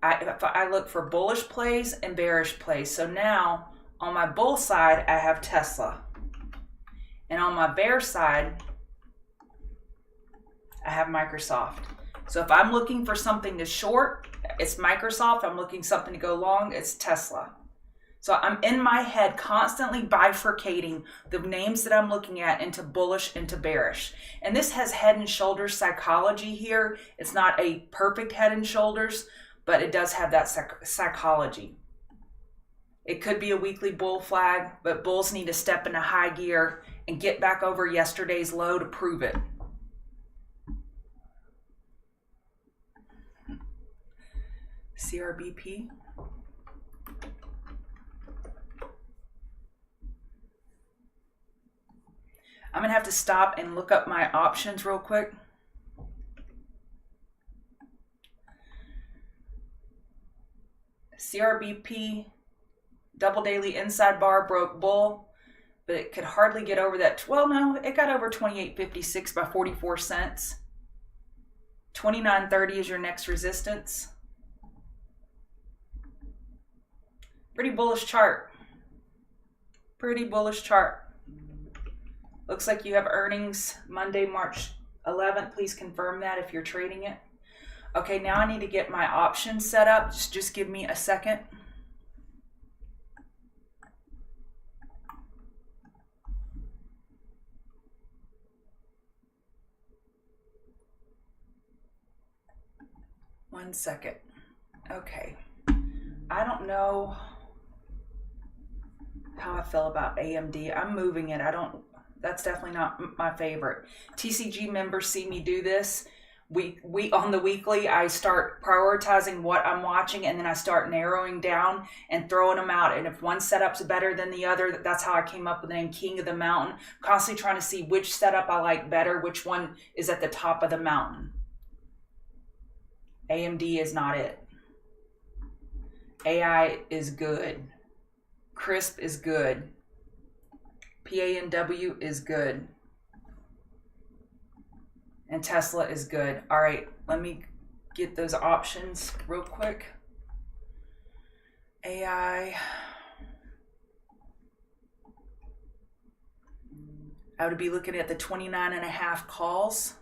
I look for bullish plays and bearish plays. So now on my bull side, I have Tesla. And on my bear side, I have Microsoft. So if I'm looking for something to short, it's Microsoft. If I'm looking something to go long, it's Tesla. So I'm in my head constantly bifurcating the names that I'm looking at into bullish, into bearish. And this has head and shoulders psychology here. It's not a perfect head and shoulders, but it does have that psychology. It could be a weekly bull flag, but bulls need to step into high gear and get back over yesterday's low to prove it. CRBP. I'm going to have to stop and look up my options real quick. CRBP, double daily inside bar, broke bull, but it could hardly get over that. Well, no, it got over 28.56 by 44 cents. 29.30 is your next resistance. Pretty bullish chart. Pretty bullish chart. Looks like you have earnings Monday, March 11th. Please confirm that if you're trading it. Okay, now I need to get my options set up. Just give me a second. One second. Okay. I don't know how I feel about AMD. I'm moving it. That's definitely not my favorite. TCG members see me do this. We on the weekly, I start prioritizing what I'm watching, and then I start narrowing down and throwing them out. And if one setup's better than the other, that's how I came up with the name King of the Mountain. Constantly trying to see which setup I like better, which one is at the top of the mountain. AMD is not it. AI is good. CRISP is good. PANW is good. And Tesla is good. All right, let me get those options real quick. AI. I would be looking at the 29.5 calls.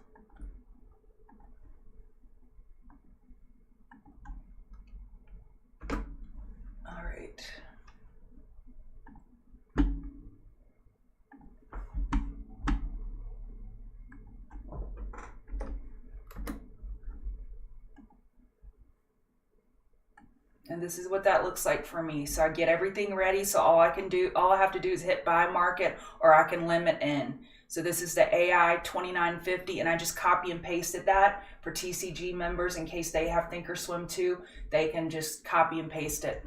And this is what that looks like for me. So I get everything ready. So all I have to do is hit buy market, or I can limit in. So this is the AI 2950, and I just copy and pasted that for TCG members in case they have Thinkorswim too. They can just copy and paste it.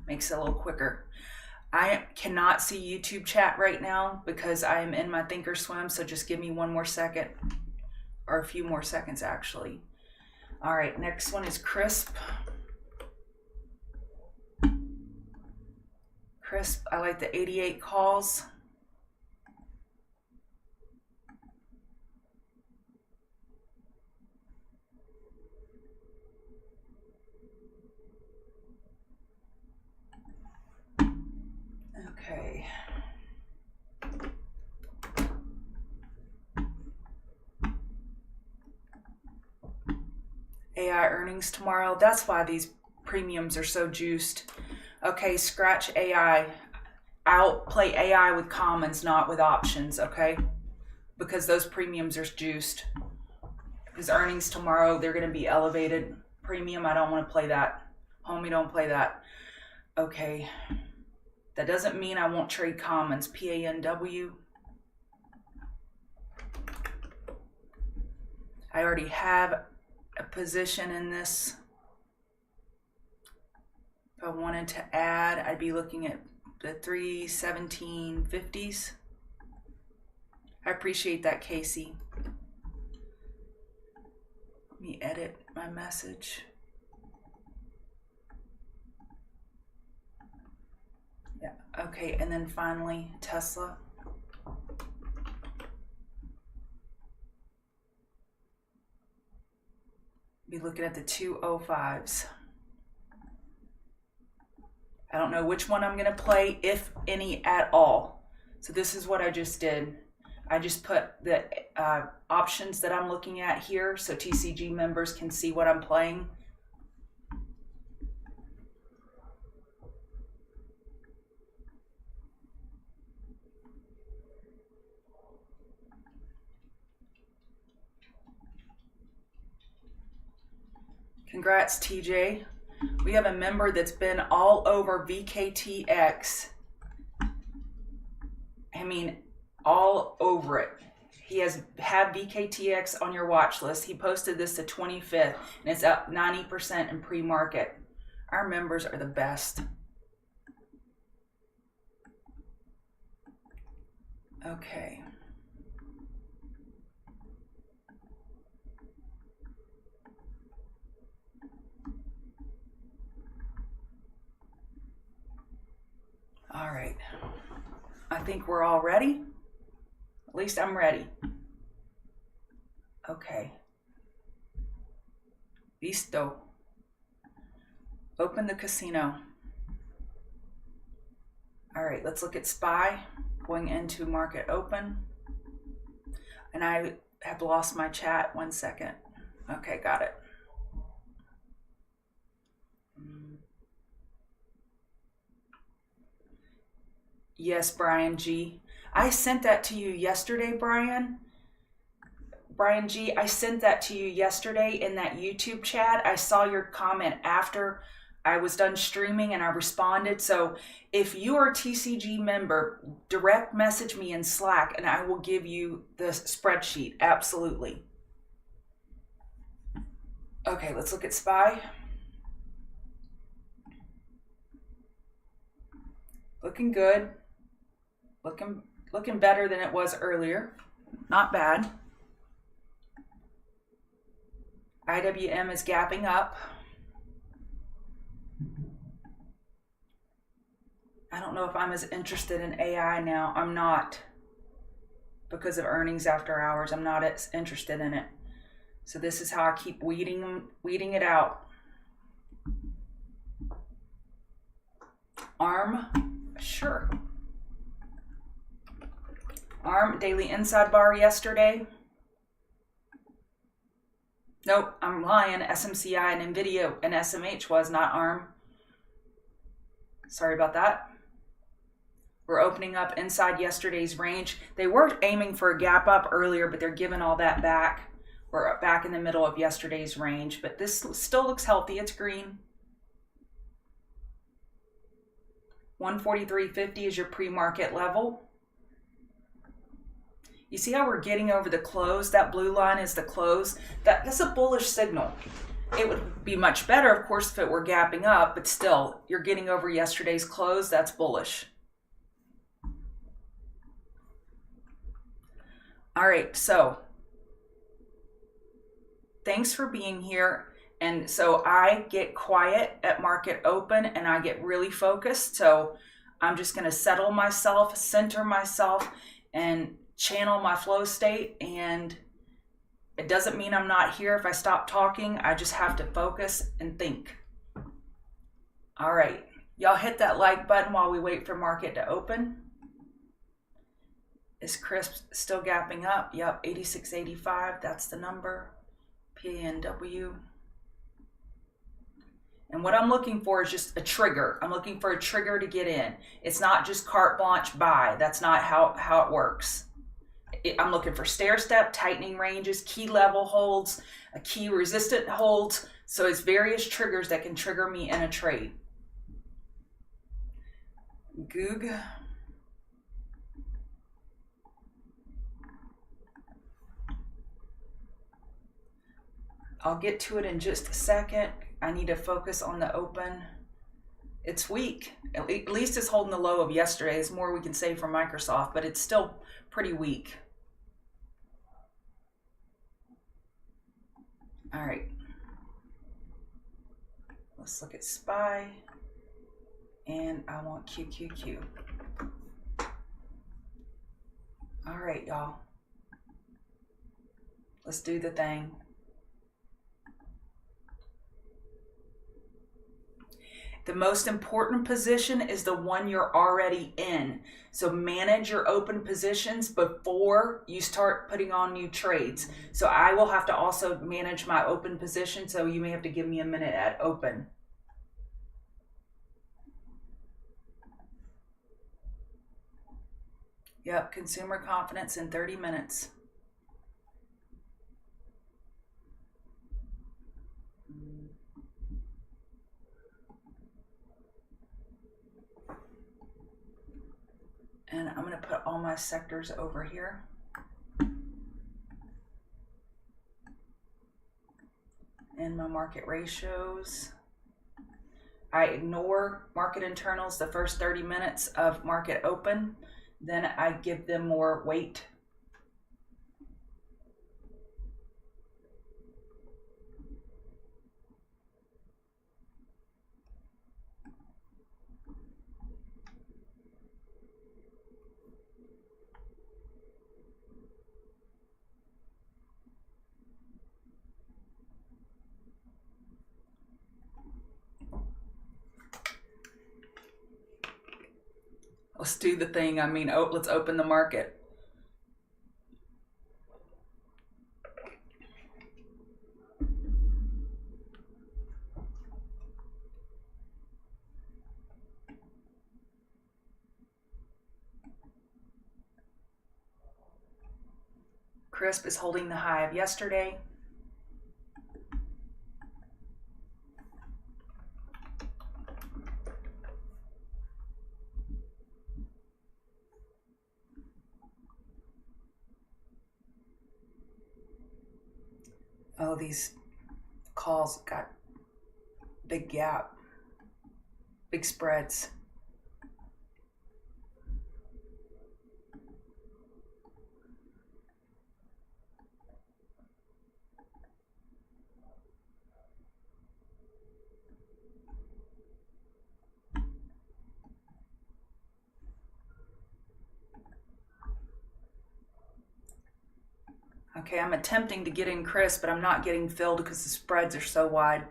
Makes it a little quicker. I cannot see YouTube chat right now because I am in my Thinkorswim. So just give me one more second, or a few more seconds actually. All right, next one is Crisp. Crisp, I like the 88 calls. Okay. AI earnings tomorrow. That's why these premiums are so juiced. Okay, scratch AI. Outplay AI with commons, not with options, okay? Because those premiums are juiced. Because earnings tomorrow, they're going to be elevated. Premium, I don't want to play that. Homie, don't play that. Okay. That doesn't mean I won't trade commons. PANW. I already have a position in this. If I wanted to add, I'd be looking at the 317.50s. I appreciate that, Casey. Let me edit my message. Yeah, okay, and then finally, Tesla. Be looking at the 205s. I don't know which one I'm going to play, if any at all. So this is what I just did. I just put the options that I'm looking at here so TCG members can see what I'm playing. Congrats, TJ. We have a member that's been all over VKTX. I mean, all over it. He has had VKTX on your watch list. He posted this the 25th, and it's up 90% in pre-market. Our members are the best. Okay. All right. I think we're all ready. At least I'm ready. Okay. Listo. Open the casino. All right, let's look at SPY. Going into market open. And I have lost my chat. 1 second. Okay, got it. Yes, Brian G. I sent that to you yesterday, Brian. Brian G, I sent that to you yesterday in that YouTube chat. I saw your comment after I was done streaming and I responded. So if you are a TCG member, direct message me in Slack and I will give you the spreadsheet. Absolutely. Okay, let's look at SPY. Looking good. Looking better than it was earlier. Not bad. IWM is gapping up. I don't know if I'm as interested in AI now. I'm not. Because of earnings after hours, I'm not as interested in it. So this is how I keep weeding it out. ARM, sure. ARM daily inside bar yesterday. Nope, I'm lying. SMCI and NVIDIA and SMH was, not ARM. Sorry about that. We're opening up inside yesterday's range. They were aiming for a gap up earlier, but they're giving all that back. We're back in the middle of yesterday's range, but this still looks healthy. It's green. 143.50 is your pre-market level. You see how we're getting over the close? That blue line is the close. That's a bullish signal. It would be much better, of course, if it were gapping up, but still, you're getting over yesterday's close. That's bullish. All right, so thanks for being here. And so I get quiet at market open and I get really focused. So I'm just going to settle myself, center myself, and channel my flow state. And it doesn't mean I'm not here if I stop talking. I just have to focus and think. All right, y'all hit that like button while we wait for market to open. Is Crisp still gapping up? Yep, 86.85, that's the number. PANW. And what I'm looking for is just a trigger. I'm looking for a trigger to get in. It's not just carte blanche buy. That's not how it works. I'm looking for stair step, tightening ranges, key level holds, a key resistant holds. So it's various triggers that can trigger me in a trade. Goog. I'll get to it in just a second. I need to focus on the open. It's weak. At least it's holding the low of yesterday. There's more we can say for Microsoft, but it's still pretty weak. All right. Let's look at SPY. And I want QQQ. All right, y'all. Let's do the thing. The most important position is the one you're already in. So manage your open positions before you start putting on new trades. So I will have to also manage my open position. So you may have to give me a minute at open. Yep, consumer confidence in 30 minutes. And I'm going to put all my sectors over here. And my market ratios. I ignore market internals the first 30 minutes of market open. Then I give them more weight. Let's do the thing. I mean, let's open the market. Crisp is holding the high of yesterday. Oh, these calls got big gap, big spreads. Okay, I'm attempting to get in Crisp, but I'm not getting filled because the spreads are so wide.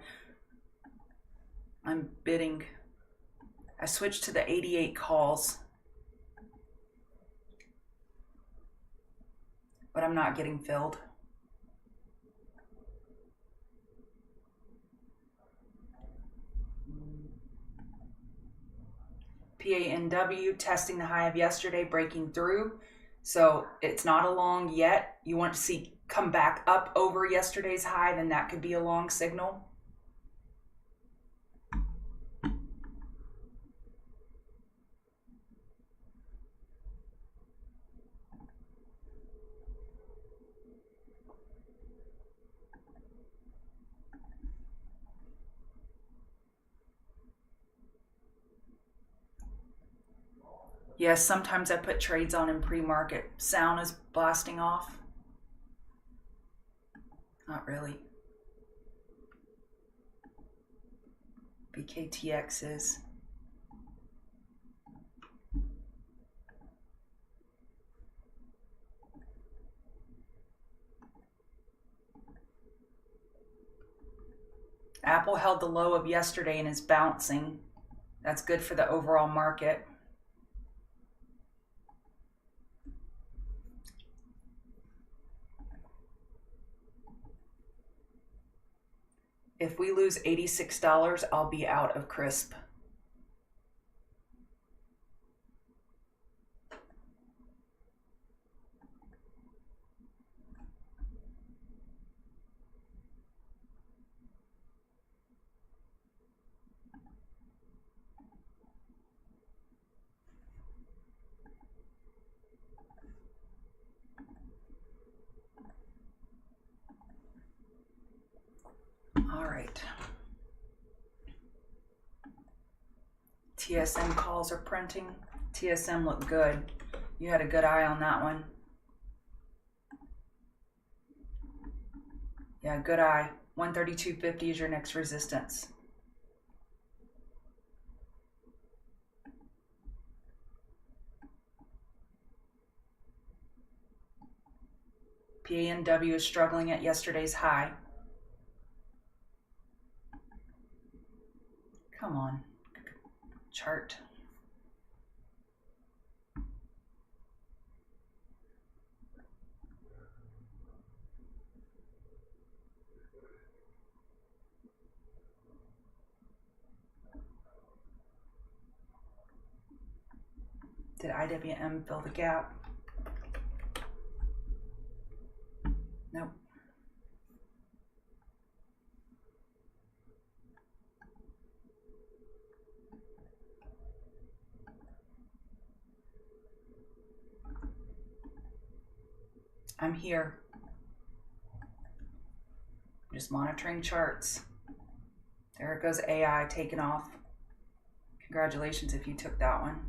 I'm bidding. I switched to the 88 calls, but I'm not getting filled. PANW testing the high of yesterday, breaking through. So it's not a long yet. You want to see come back up over yesterday's high, then that could be a long signal. Yes, sometimes I put trades on in pre-market. Sound is blasting off. Not really. BKTX is. Apple held the low of yesterday and is bouncing. That's good for the overall market. If we lose $86, I'll be out of CRISP. All right. TSM calls are printing. TSM looked good. You had a good eye on that one. Yeah, good eye. 132.50 is your next resistance. PANW is struggling at yesterday's high. Come on, chart. Did IWM fill the gap? Nope. I'm here. Just monitoring charts. There it goes, AI taking off. Congratulations if you took that one.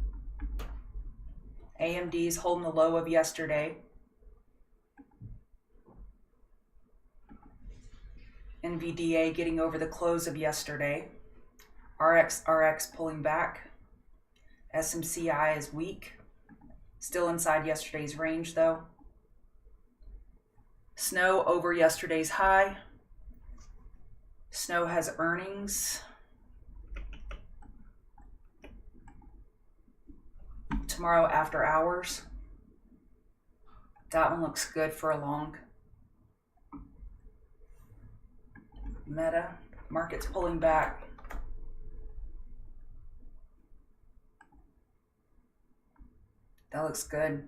AMD is holding the low of yesterday. NVDA getting over the close of yesterday. RX pulling back. SMCI is weak. Still inside yesterday's range though. Snow over yesterday's high. Snow has earnings. Tomorrow after hours. That one looks good for a long. Meta, market's pulling back. That looks good.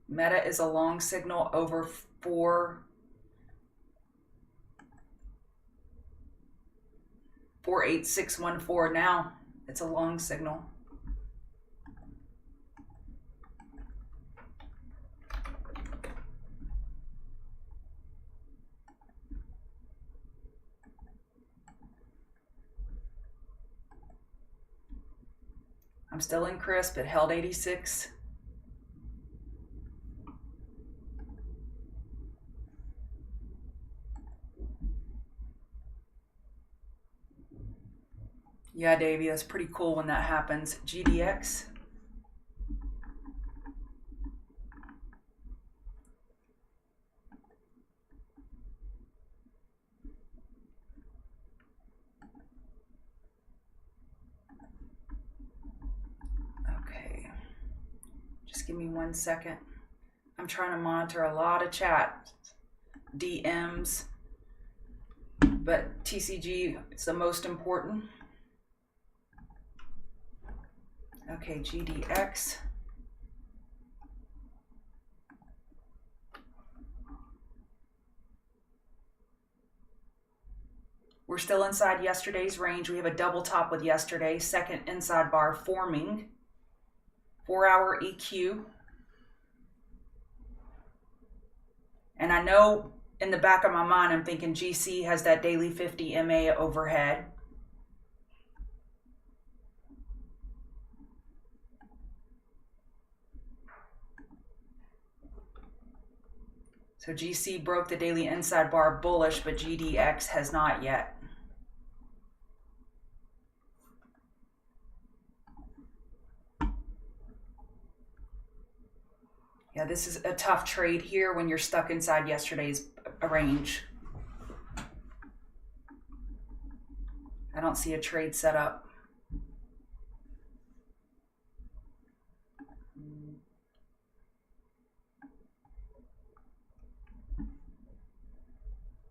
Meta is a long signal over 48614 now. It's a long signal. I'm still in CRISP. It held 86. Yeah, Davey, that's pretty cool when that happens. GDX. Okay. Just give me 1 second. I'm trying to monitor a lot of chat. DMs. But TCG is the most important. Okay, GDX. We're still inside yesterday's range. We have a double top with yesterday. Second inside bar forming. 4-hour EQ. And I know in the back of my mind, I'm thinking GC has that daily 50 MA overhead. So GC broke the daily inside bar bullish, but GDX has not yet. Yeah, this is a tough trade here when you're stuck inside yesterday's range. I don't see a trade set up.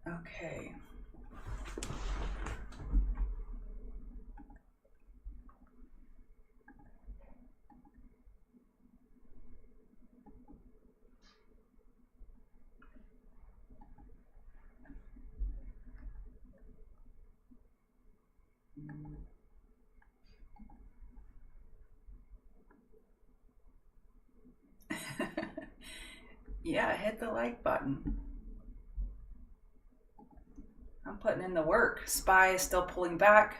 Okay. Yeah, hit the like button. I'm putting in the work. SPY is still pulling back.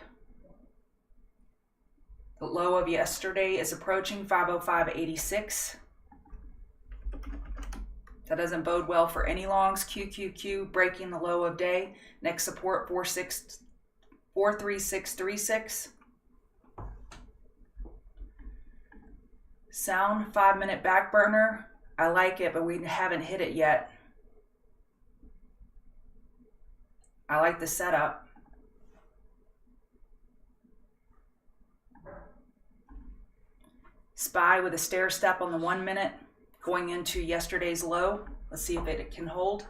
The low of yesterday is approaching 505.86. That doesn't bode well for any longs. QQQ breaking the low of day. Next support 43636. Sound 5-minute back burner. I like it, but we haven't hit it yet. I like the setup. SPY with a stair step on the 1 minute going into yesterday's low. Let's see if it can hold.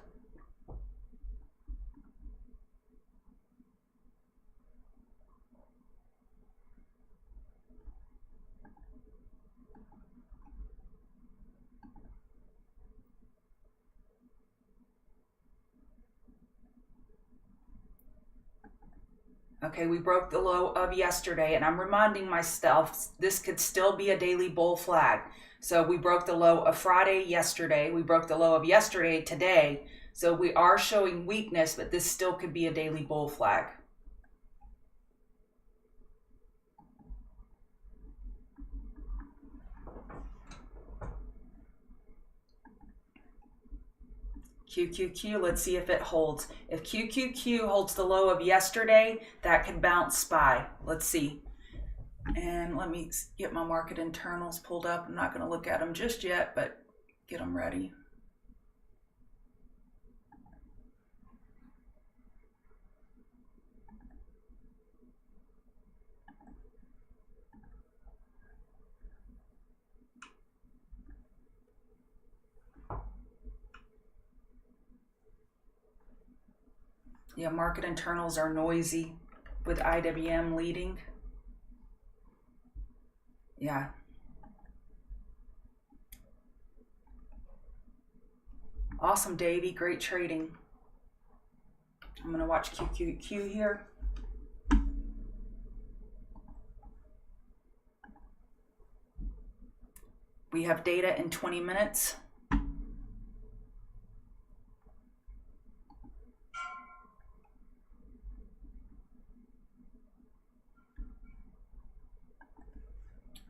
Okay, we broke the low of yesterday, and I'm reminding myself this could still be a daily bull flag. So we broke the low of Friday yesterday. We broke the low of yesterday today. So we are showing weakness, but this still could be a daily bull flag. QQQ, let's see if it holds. If QQQ holds the low of yesterday, that could bounce SPY. Let's see. And let me get my market internals pulled up. I'm not going to look at them just yet, but get them ready. Yeah, market internals are noisy with IWM leading. Yeah. Awesome, Davey. Great trading. I'm going to watch QQQ here. We have data in 20 minutes.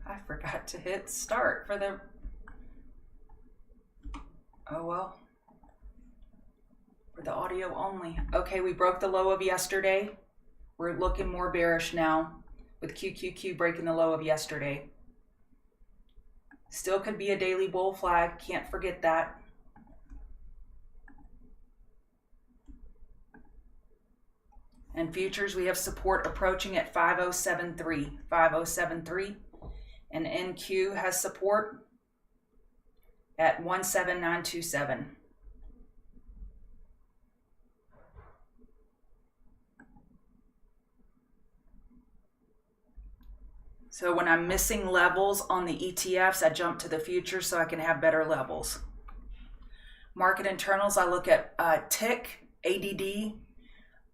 I forgot to hit start for the... Oh well. For the audio only. Okay, we broke the low of yesterday. We're looking more bearish now with QQQ breaking the low of yesterday. Still could be a daily bull flag. Can't forget that. And futures, we have support approaching at 5073. 5073. And NQ has support at 17927. So when I'm missing levels on the ETFs, I jump to the futures so I can have better levels. Market internals, I look at tick, ADD,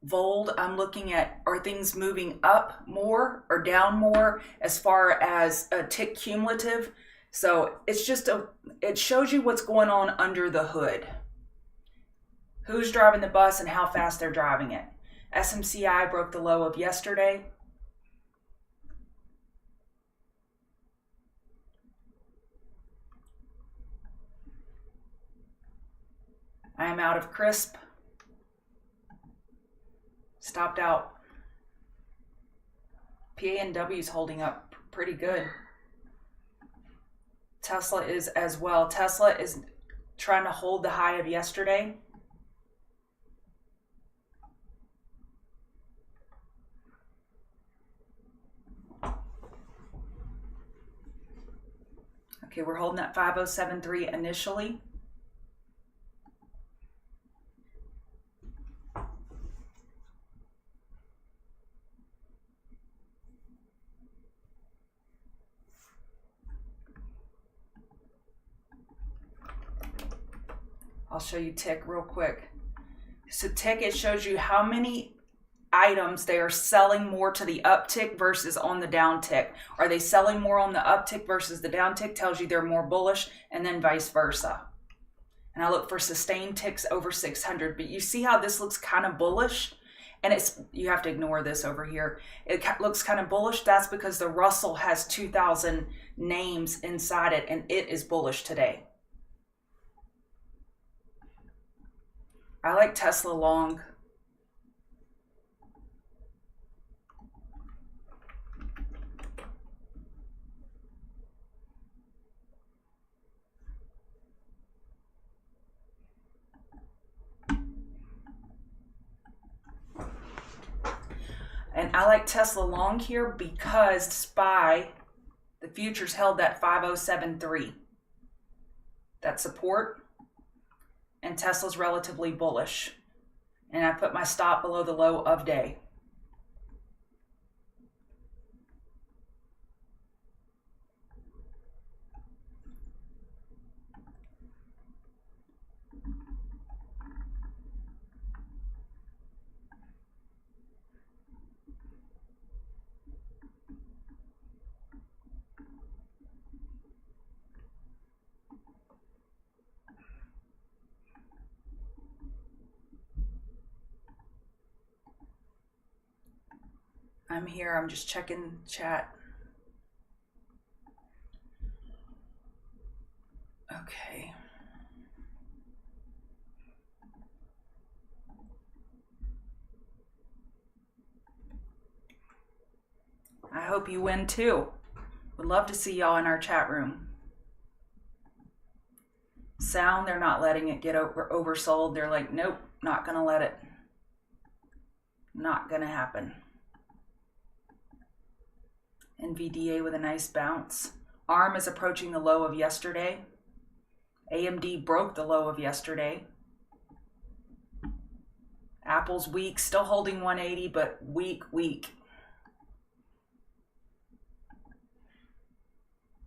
Vold. I'm looking at, are things moving up more or down more as far as a tick cumulative? So it's just it shows you what's going on under the hood. Who's driving the bus and how fast they're driving it. SMCI broke the low of yesterday. I am out of crisp. Stopped out. PANW is holding up pretty good. Tesla is as well. Tesla is trying to hold the high of yesterday. Okay, we're holding at 5073 initially. I'll show you tick real quick. So tick, it shows you how many items they are selling more to the uptick versus on the downtick. Are they selling more on the uptick versus the downtick? Tells you they're more bullish, and then vice versa. And I look for sustained ticks over 600, but you see how this looks kind of bullish? And it's, you have to ignore this over here. It looks kind of bullish. That's because the Russell has 2,000 names inside it, and it is bullish today. I like Tesla long. And I like Tesla long here because SPY, the futures held that 5073. That support. And Tesla's relatively bullish. And I put my stop below the low of day. I'm here, I'm just checking chat. Okay. I hope you win too. Would love to see y'all in our chat room. Sound, they're not letting it get oversold. They're like, nope, not gonna let it. Not gonna happen. NVDA with a nice bounce. ARM is approaching the low of yesterday. AMD broke the low of yesterday. Apple's weak, still holding 180, but weak.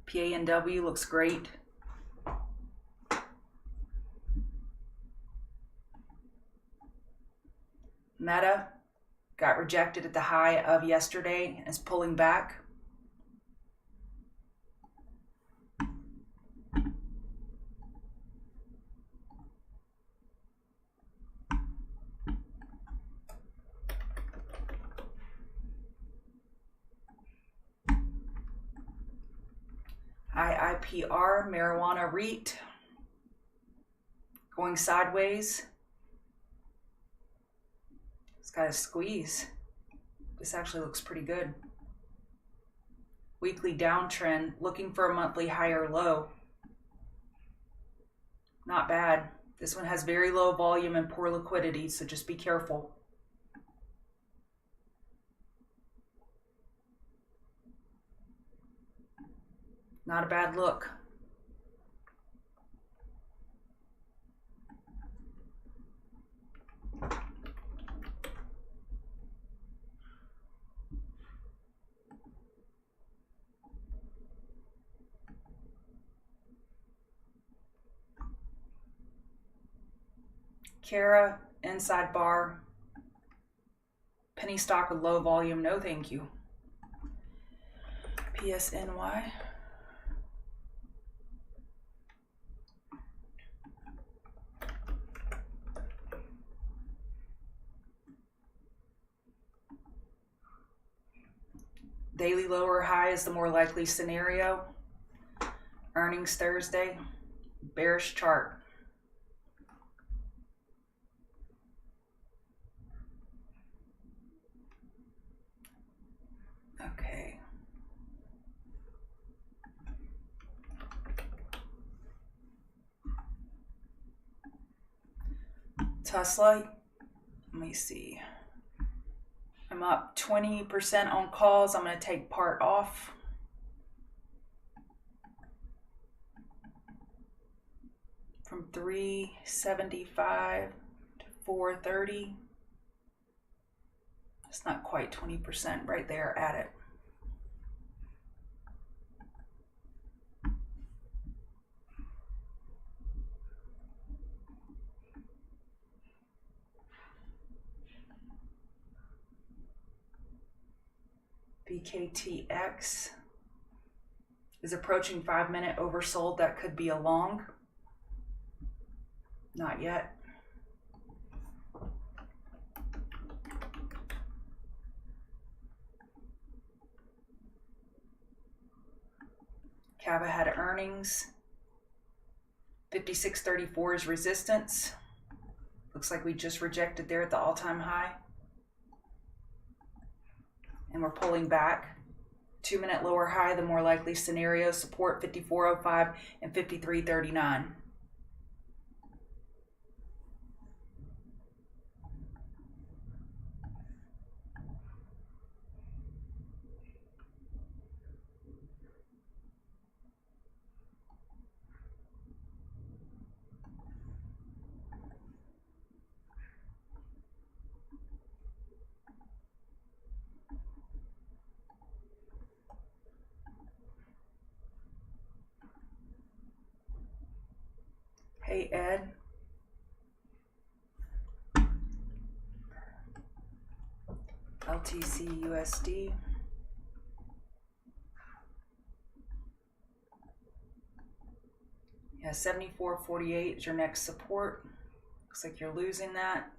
PANW looks great. Meta got rejected at the high of yesterday and is pulling back. IIPR, marijuana REIT, going sideways. It's got a squeeze. This actually looks pretty good. Weekly downtrend, looking for a monthly higher low. Not bad. This one has very low volume and poor liquidity, so just be careful. Not a bad look. Kara, inside bar. Penny stock with low volume, no thank you. PSNY. Daily low or high is the more likely scenario. Earnings Thursday. Bearish chart. Tesla, let me see. I'm up 20% on calls. I'm going to take part off. From 375 to 430. It's not quite 20% right there at it. BKTX is approaching 5-minute oversold. That could be a long. Not yet. Cava had earnings. 56.34 is resistance. Looks like we just rejected there at the all-time high. And we're pulling back. 2-minute lower high, the more likely scenario, support 54.05 and 53.39. Hey, Ed. LTC USD. Yeah, 74.48 is your next support. Looks like you're losing that.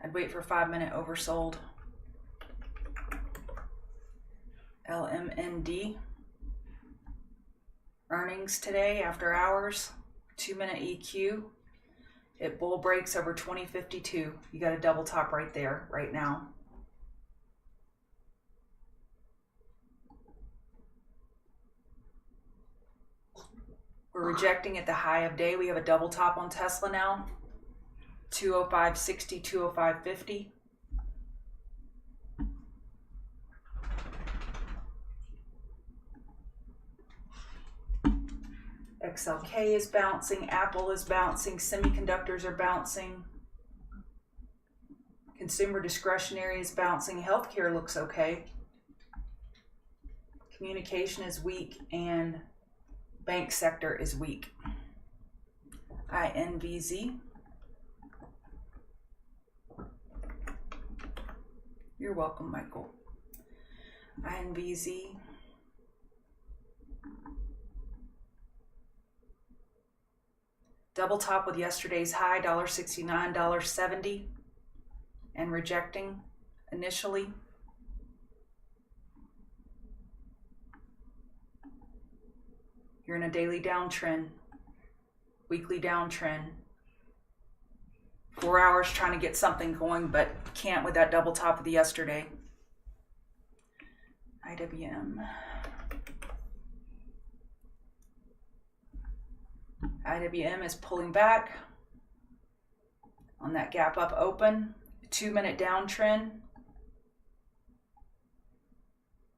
I'd wait for 5-minute oversold. LMND. Earnings today after hours. 2-minute EQ. It bull breaks over 2052. You got a double top right there, right now. We're rejecting at the high of day. We have a double top on Tesla now. 205.60, 205.50. XLK is bouncing, Apple is bouncing, semiconductors are bouncing, consumer discretionary is bouncing, healthcare looks okay, communication is weak, and bank sector is weak. INVZ. You're welcome, Michael. INVZ. Double top with yesterday's high, $1.69, $1.70, and rejecting initially. You're in a daily downtrend, weekly downtrend. 4 hours trying to get something going, but can't with that double top of the yesterday. IWM. IWM is pulling back on that gap up open. 2-minute downtrend.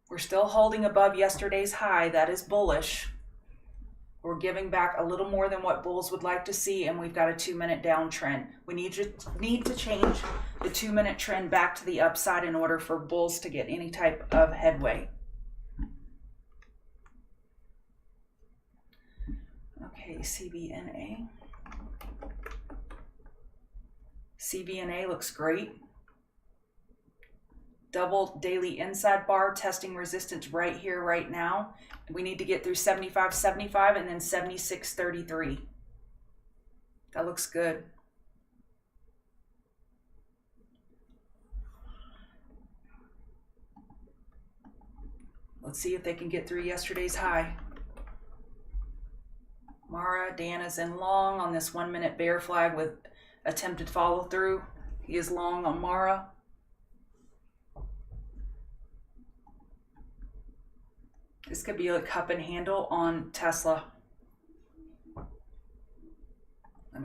We're still holding above yesterday's high. That is bullish. We're giving back a little more than what bulls would like to see, and we've got a 2-minute downtrend. We need to change the 2-minute trend back to the upside in order for bulls to get any type of headway. Okay, CBNA. CBNA looks great. Double daily inside bar, testing resistance right here, right now. We need to get through 75.75 and then 76.33. That looks good. Let's see if they can get through yesterday's high. Mara, Dan is in long on this 1-minute bear flag with attempted follow through. He is long on Mara. This could be a cup and handle on Tesla.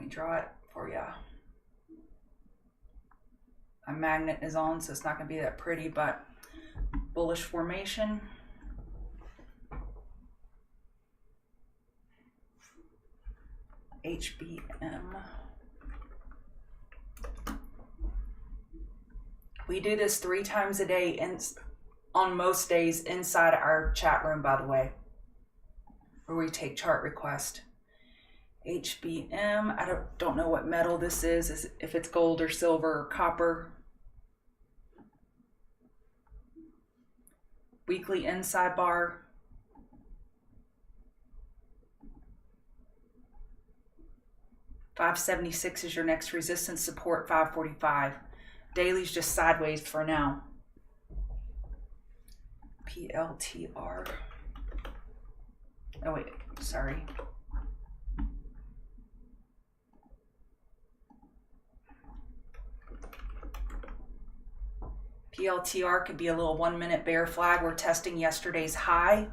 draw it for you. A magnet is on, so it's not going to be that pretty, but bullish formation. HBM. We do this 3 times a day on most days inside our chat room, by the way, where we take chart requests. HBM, I don't know what metal this is, if it's gold or silver or copper. Weekly inside bar. $576 is your next resistance, support $545. Daily's just sideways for now. PLTR. Oh wait, sorry. PLTR could be a little 1-minute bear flag. We're testing yesterday's high.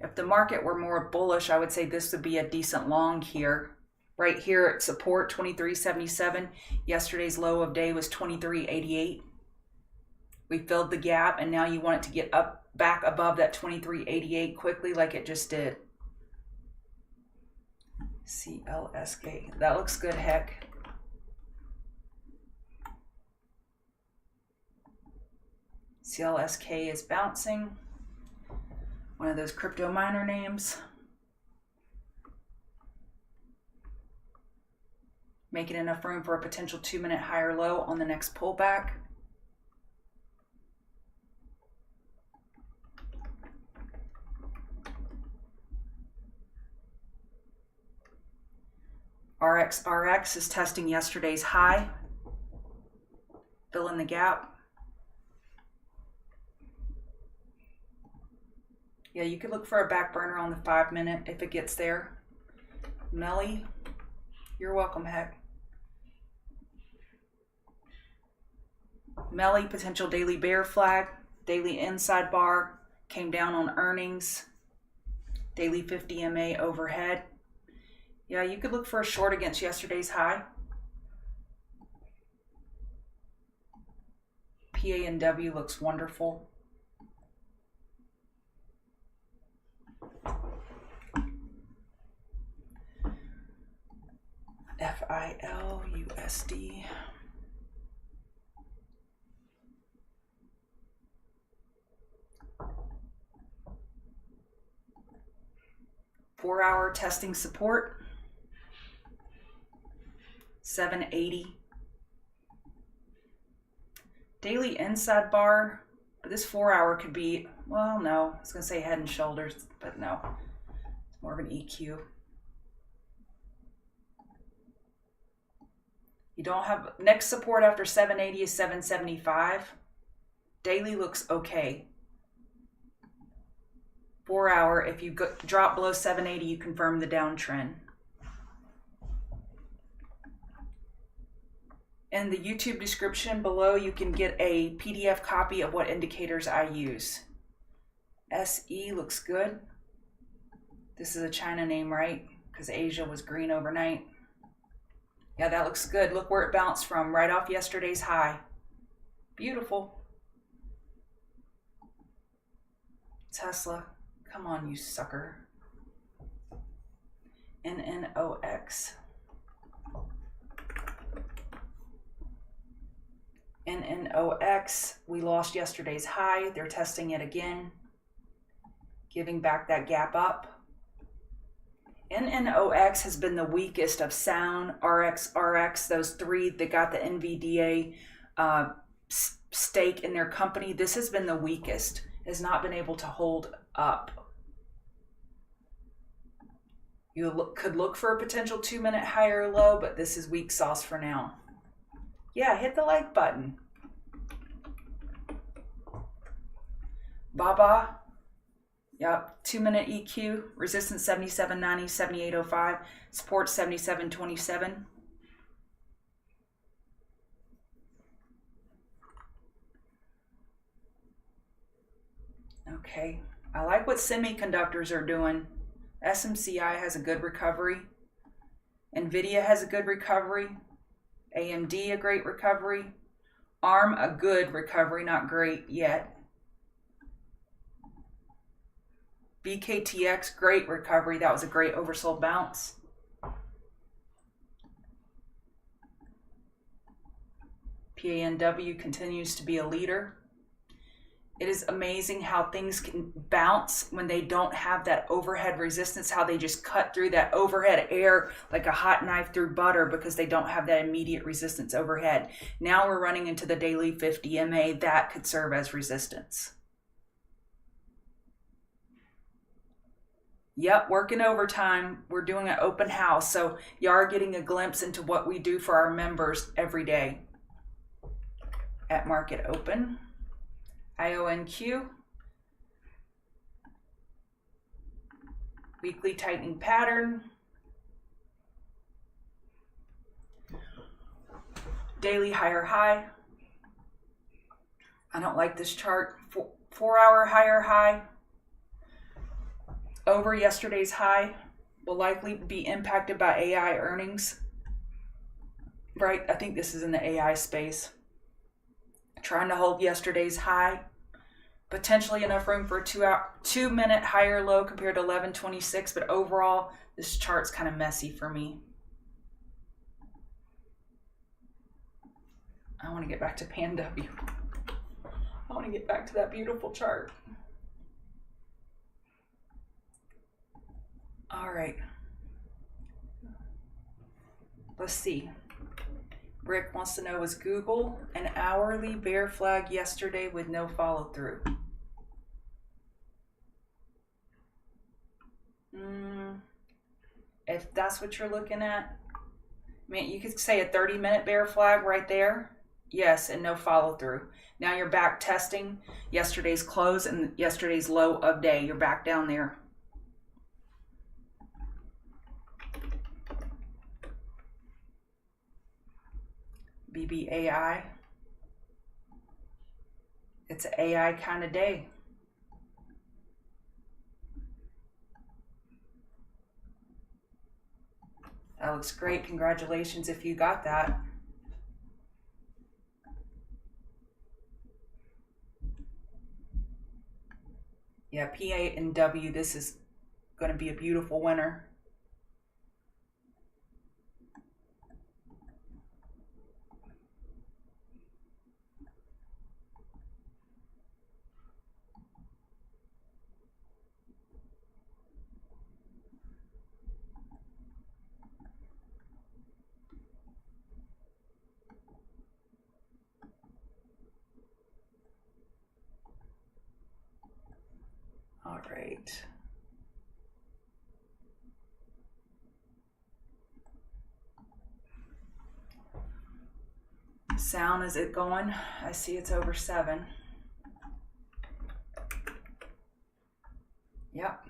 If the market were more bullish, I would say this would be a decent long here. Right here at support, 23.77. Yesterday's low of day was 23.88. We filled the gap, and now you want it to get up back above that 23.88 quickly like it just did. CLSK. That looks good, heck. CLSK is bouncing. One of those crypto miner names. Making enough room for a potential 2-minute higher low on the next pullback. RX is testing yesterday's high. Fill in the gap. Yeah, you could look for a back burner on the 5-minute if it gets there. Melly, you're welcome, heck. Melly, potential daily bear flag. Daily inside bar. Came down on earnings. Daily 50 MA overhead. Yeah, you could look for a short against yesterday's high. PANW looks wonderful. FIL USD. Four-hour testing support. 780. Daily inside bar, but this 4-hour could be, well, no, I was going to say head and shoulders, but no, it's more of an EQ. You don't have, next support after 780 is 775. Daily looks okay. 4-hour, if you drop below 780, you confirm the downtrend. In the YouTube description below, you can get a PDF copy of what indicators I use. SE looks good. This is a China name, right? Because Asia was green overnight. Yeah, that looks good. Look where it bounced from, right off yesterday's high. Beautiful. Tesla, come on, you sucker. NNOX. NNOX, we lost yesterday's high. They're testing it again, giving back that gap up. NNOX has been the weakest of Sound, RX, those three that got the NVDA stake in their company. This has been the weakest, has not been able to hold up. You could look for a potential 2-minute higher low, but this is weak sauce for now. Yeah, hit the like button. Baba. Yep, 2-minute EQ, resistance 77.90, 78.05, support 77.27. Okay, I like what semiconductors are doing. SMCI has a good recovery. Nvidia has a good recovery. AMD a great recovery. ARM a good recovery, not great yet. BKTX, great recovery. That was a great oversold bounce. PANW continues to be a leader. It is amazing how things can bounce when they don't have that overhead resistance, how they just cut through that overhead air like a hot knife through butter because they don't have that immediate resistance overhead. Now we're running into the daily 50 MA. That could serve as resistance. Yep, working overtime. We're doing an open house, so you are getting a glimpse into what we do for our members every day. At market open, IONQ, weekly tightening pattern, daily higher high. I don't like this chart. 4-hour higher high over yesterday's high, will likely be impacted by AI earnings. Right, I think this is in the AI space. Trying to hold yesterday's high. Potentially enough room for a 2-minute higher low compared to 1126, but overall, this chart's kind of messy for me. I want to get back to PANW. I want to get back to that beautiful chart. All right. Let's see. Rick wants to know, was Google an hourly bear flag yesterday with no follow through? If that's what you're looking at, I mean, you could say a 30-minute bear flag right there. Yes, and no follow through. Now you're back testing yesterday's close and yesterday's low of day. You're back down there. BBAI. It's an AI kind of day. That looks great. Congratulations if you got that. Yeah, PA and W, this is going to be a beautiful winter. All right. Sound, is it going? I see it's over 7. Yep.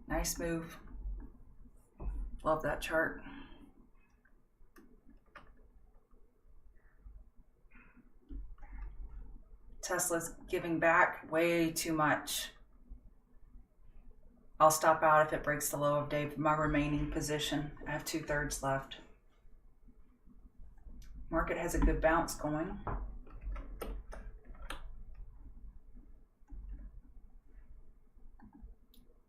Nice move. Love that chart. Tesla's giving back way too much. I'll stop out if it breaks the low of day. My remaining position, I have 2/3 left. Market has a good bounce going.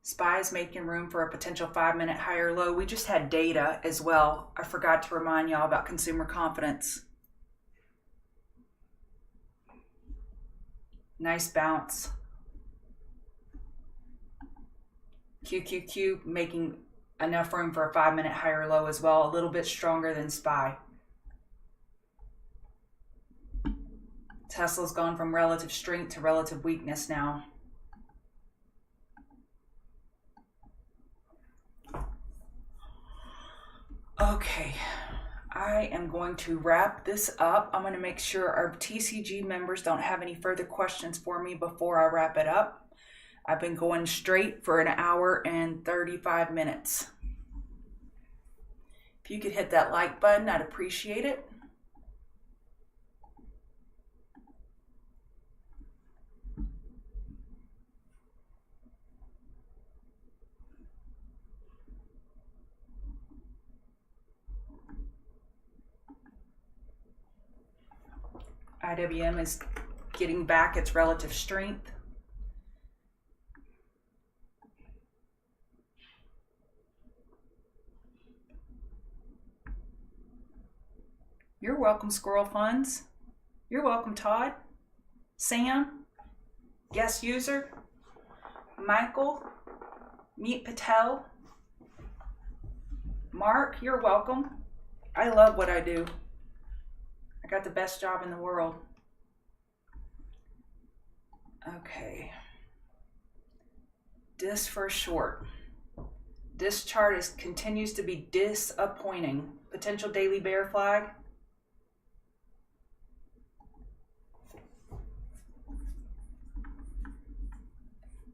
SPY is making room for a potential 5-minute higher low. We just had data as well. I forgot to remind y'all about consumer confidence. Nice bounce. QQQ making enough room for a 5-minute higher low as well. A little bit stronger than SPY. Tesla's gone from relative strength to relative weakness now. Okay, I am going to wrap this up. I'm going to make sure our TCG members don't have any further questions for me before I wrap it up. I've been going straight for 1 hour and 35 minutes. If you could hit that like button, I'd appreciate it. IWM is getting back its relative strength. You're welcome, Squirrel Funds. You're welcome, Todd. Sam, guest user, Michael, Meet Patel, Mark, you're welcome. I love what I do. I got the best job in the world. Okay. This for short. This chart continues to be disappointing. Potential daily bear flag.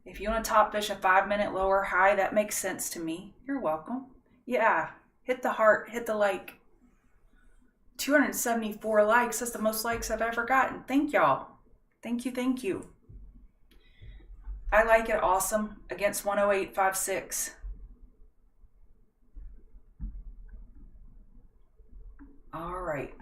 If you want to top fish a 5-minute lower high, that makes sense to me. You're welcome. Yeah, hit the heart, hit the like. 274 likes. That's the most likes I've ever gotten. Thank y'all. Thank you, thank you. I like it awesome against 108.56. All right.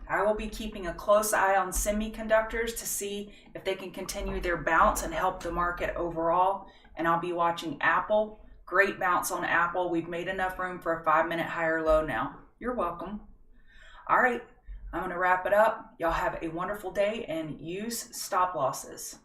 I will be keeping a close eye on semiconductors to see if they can continue their bounce and help the market overall. And I'll be watching Apple. Great bounce on Apple. We've made enough room for a 5-minute higher low now. You're welcome. All right, I'm going to wrap it up. Y'all have a wonderful day and use stop losses.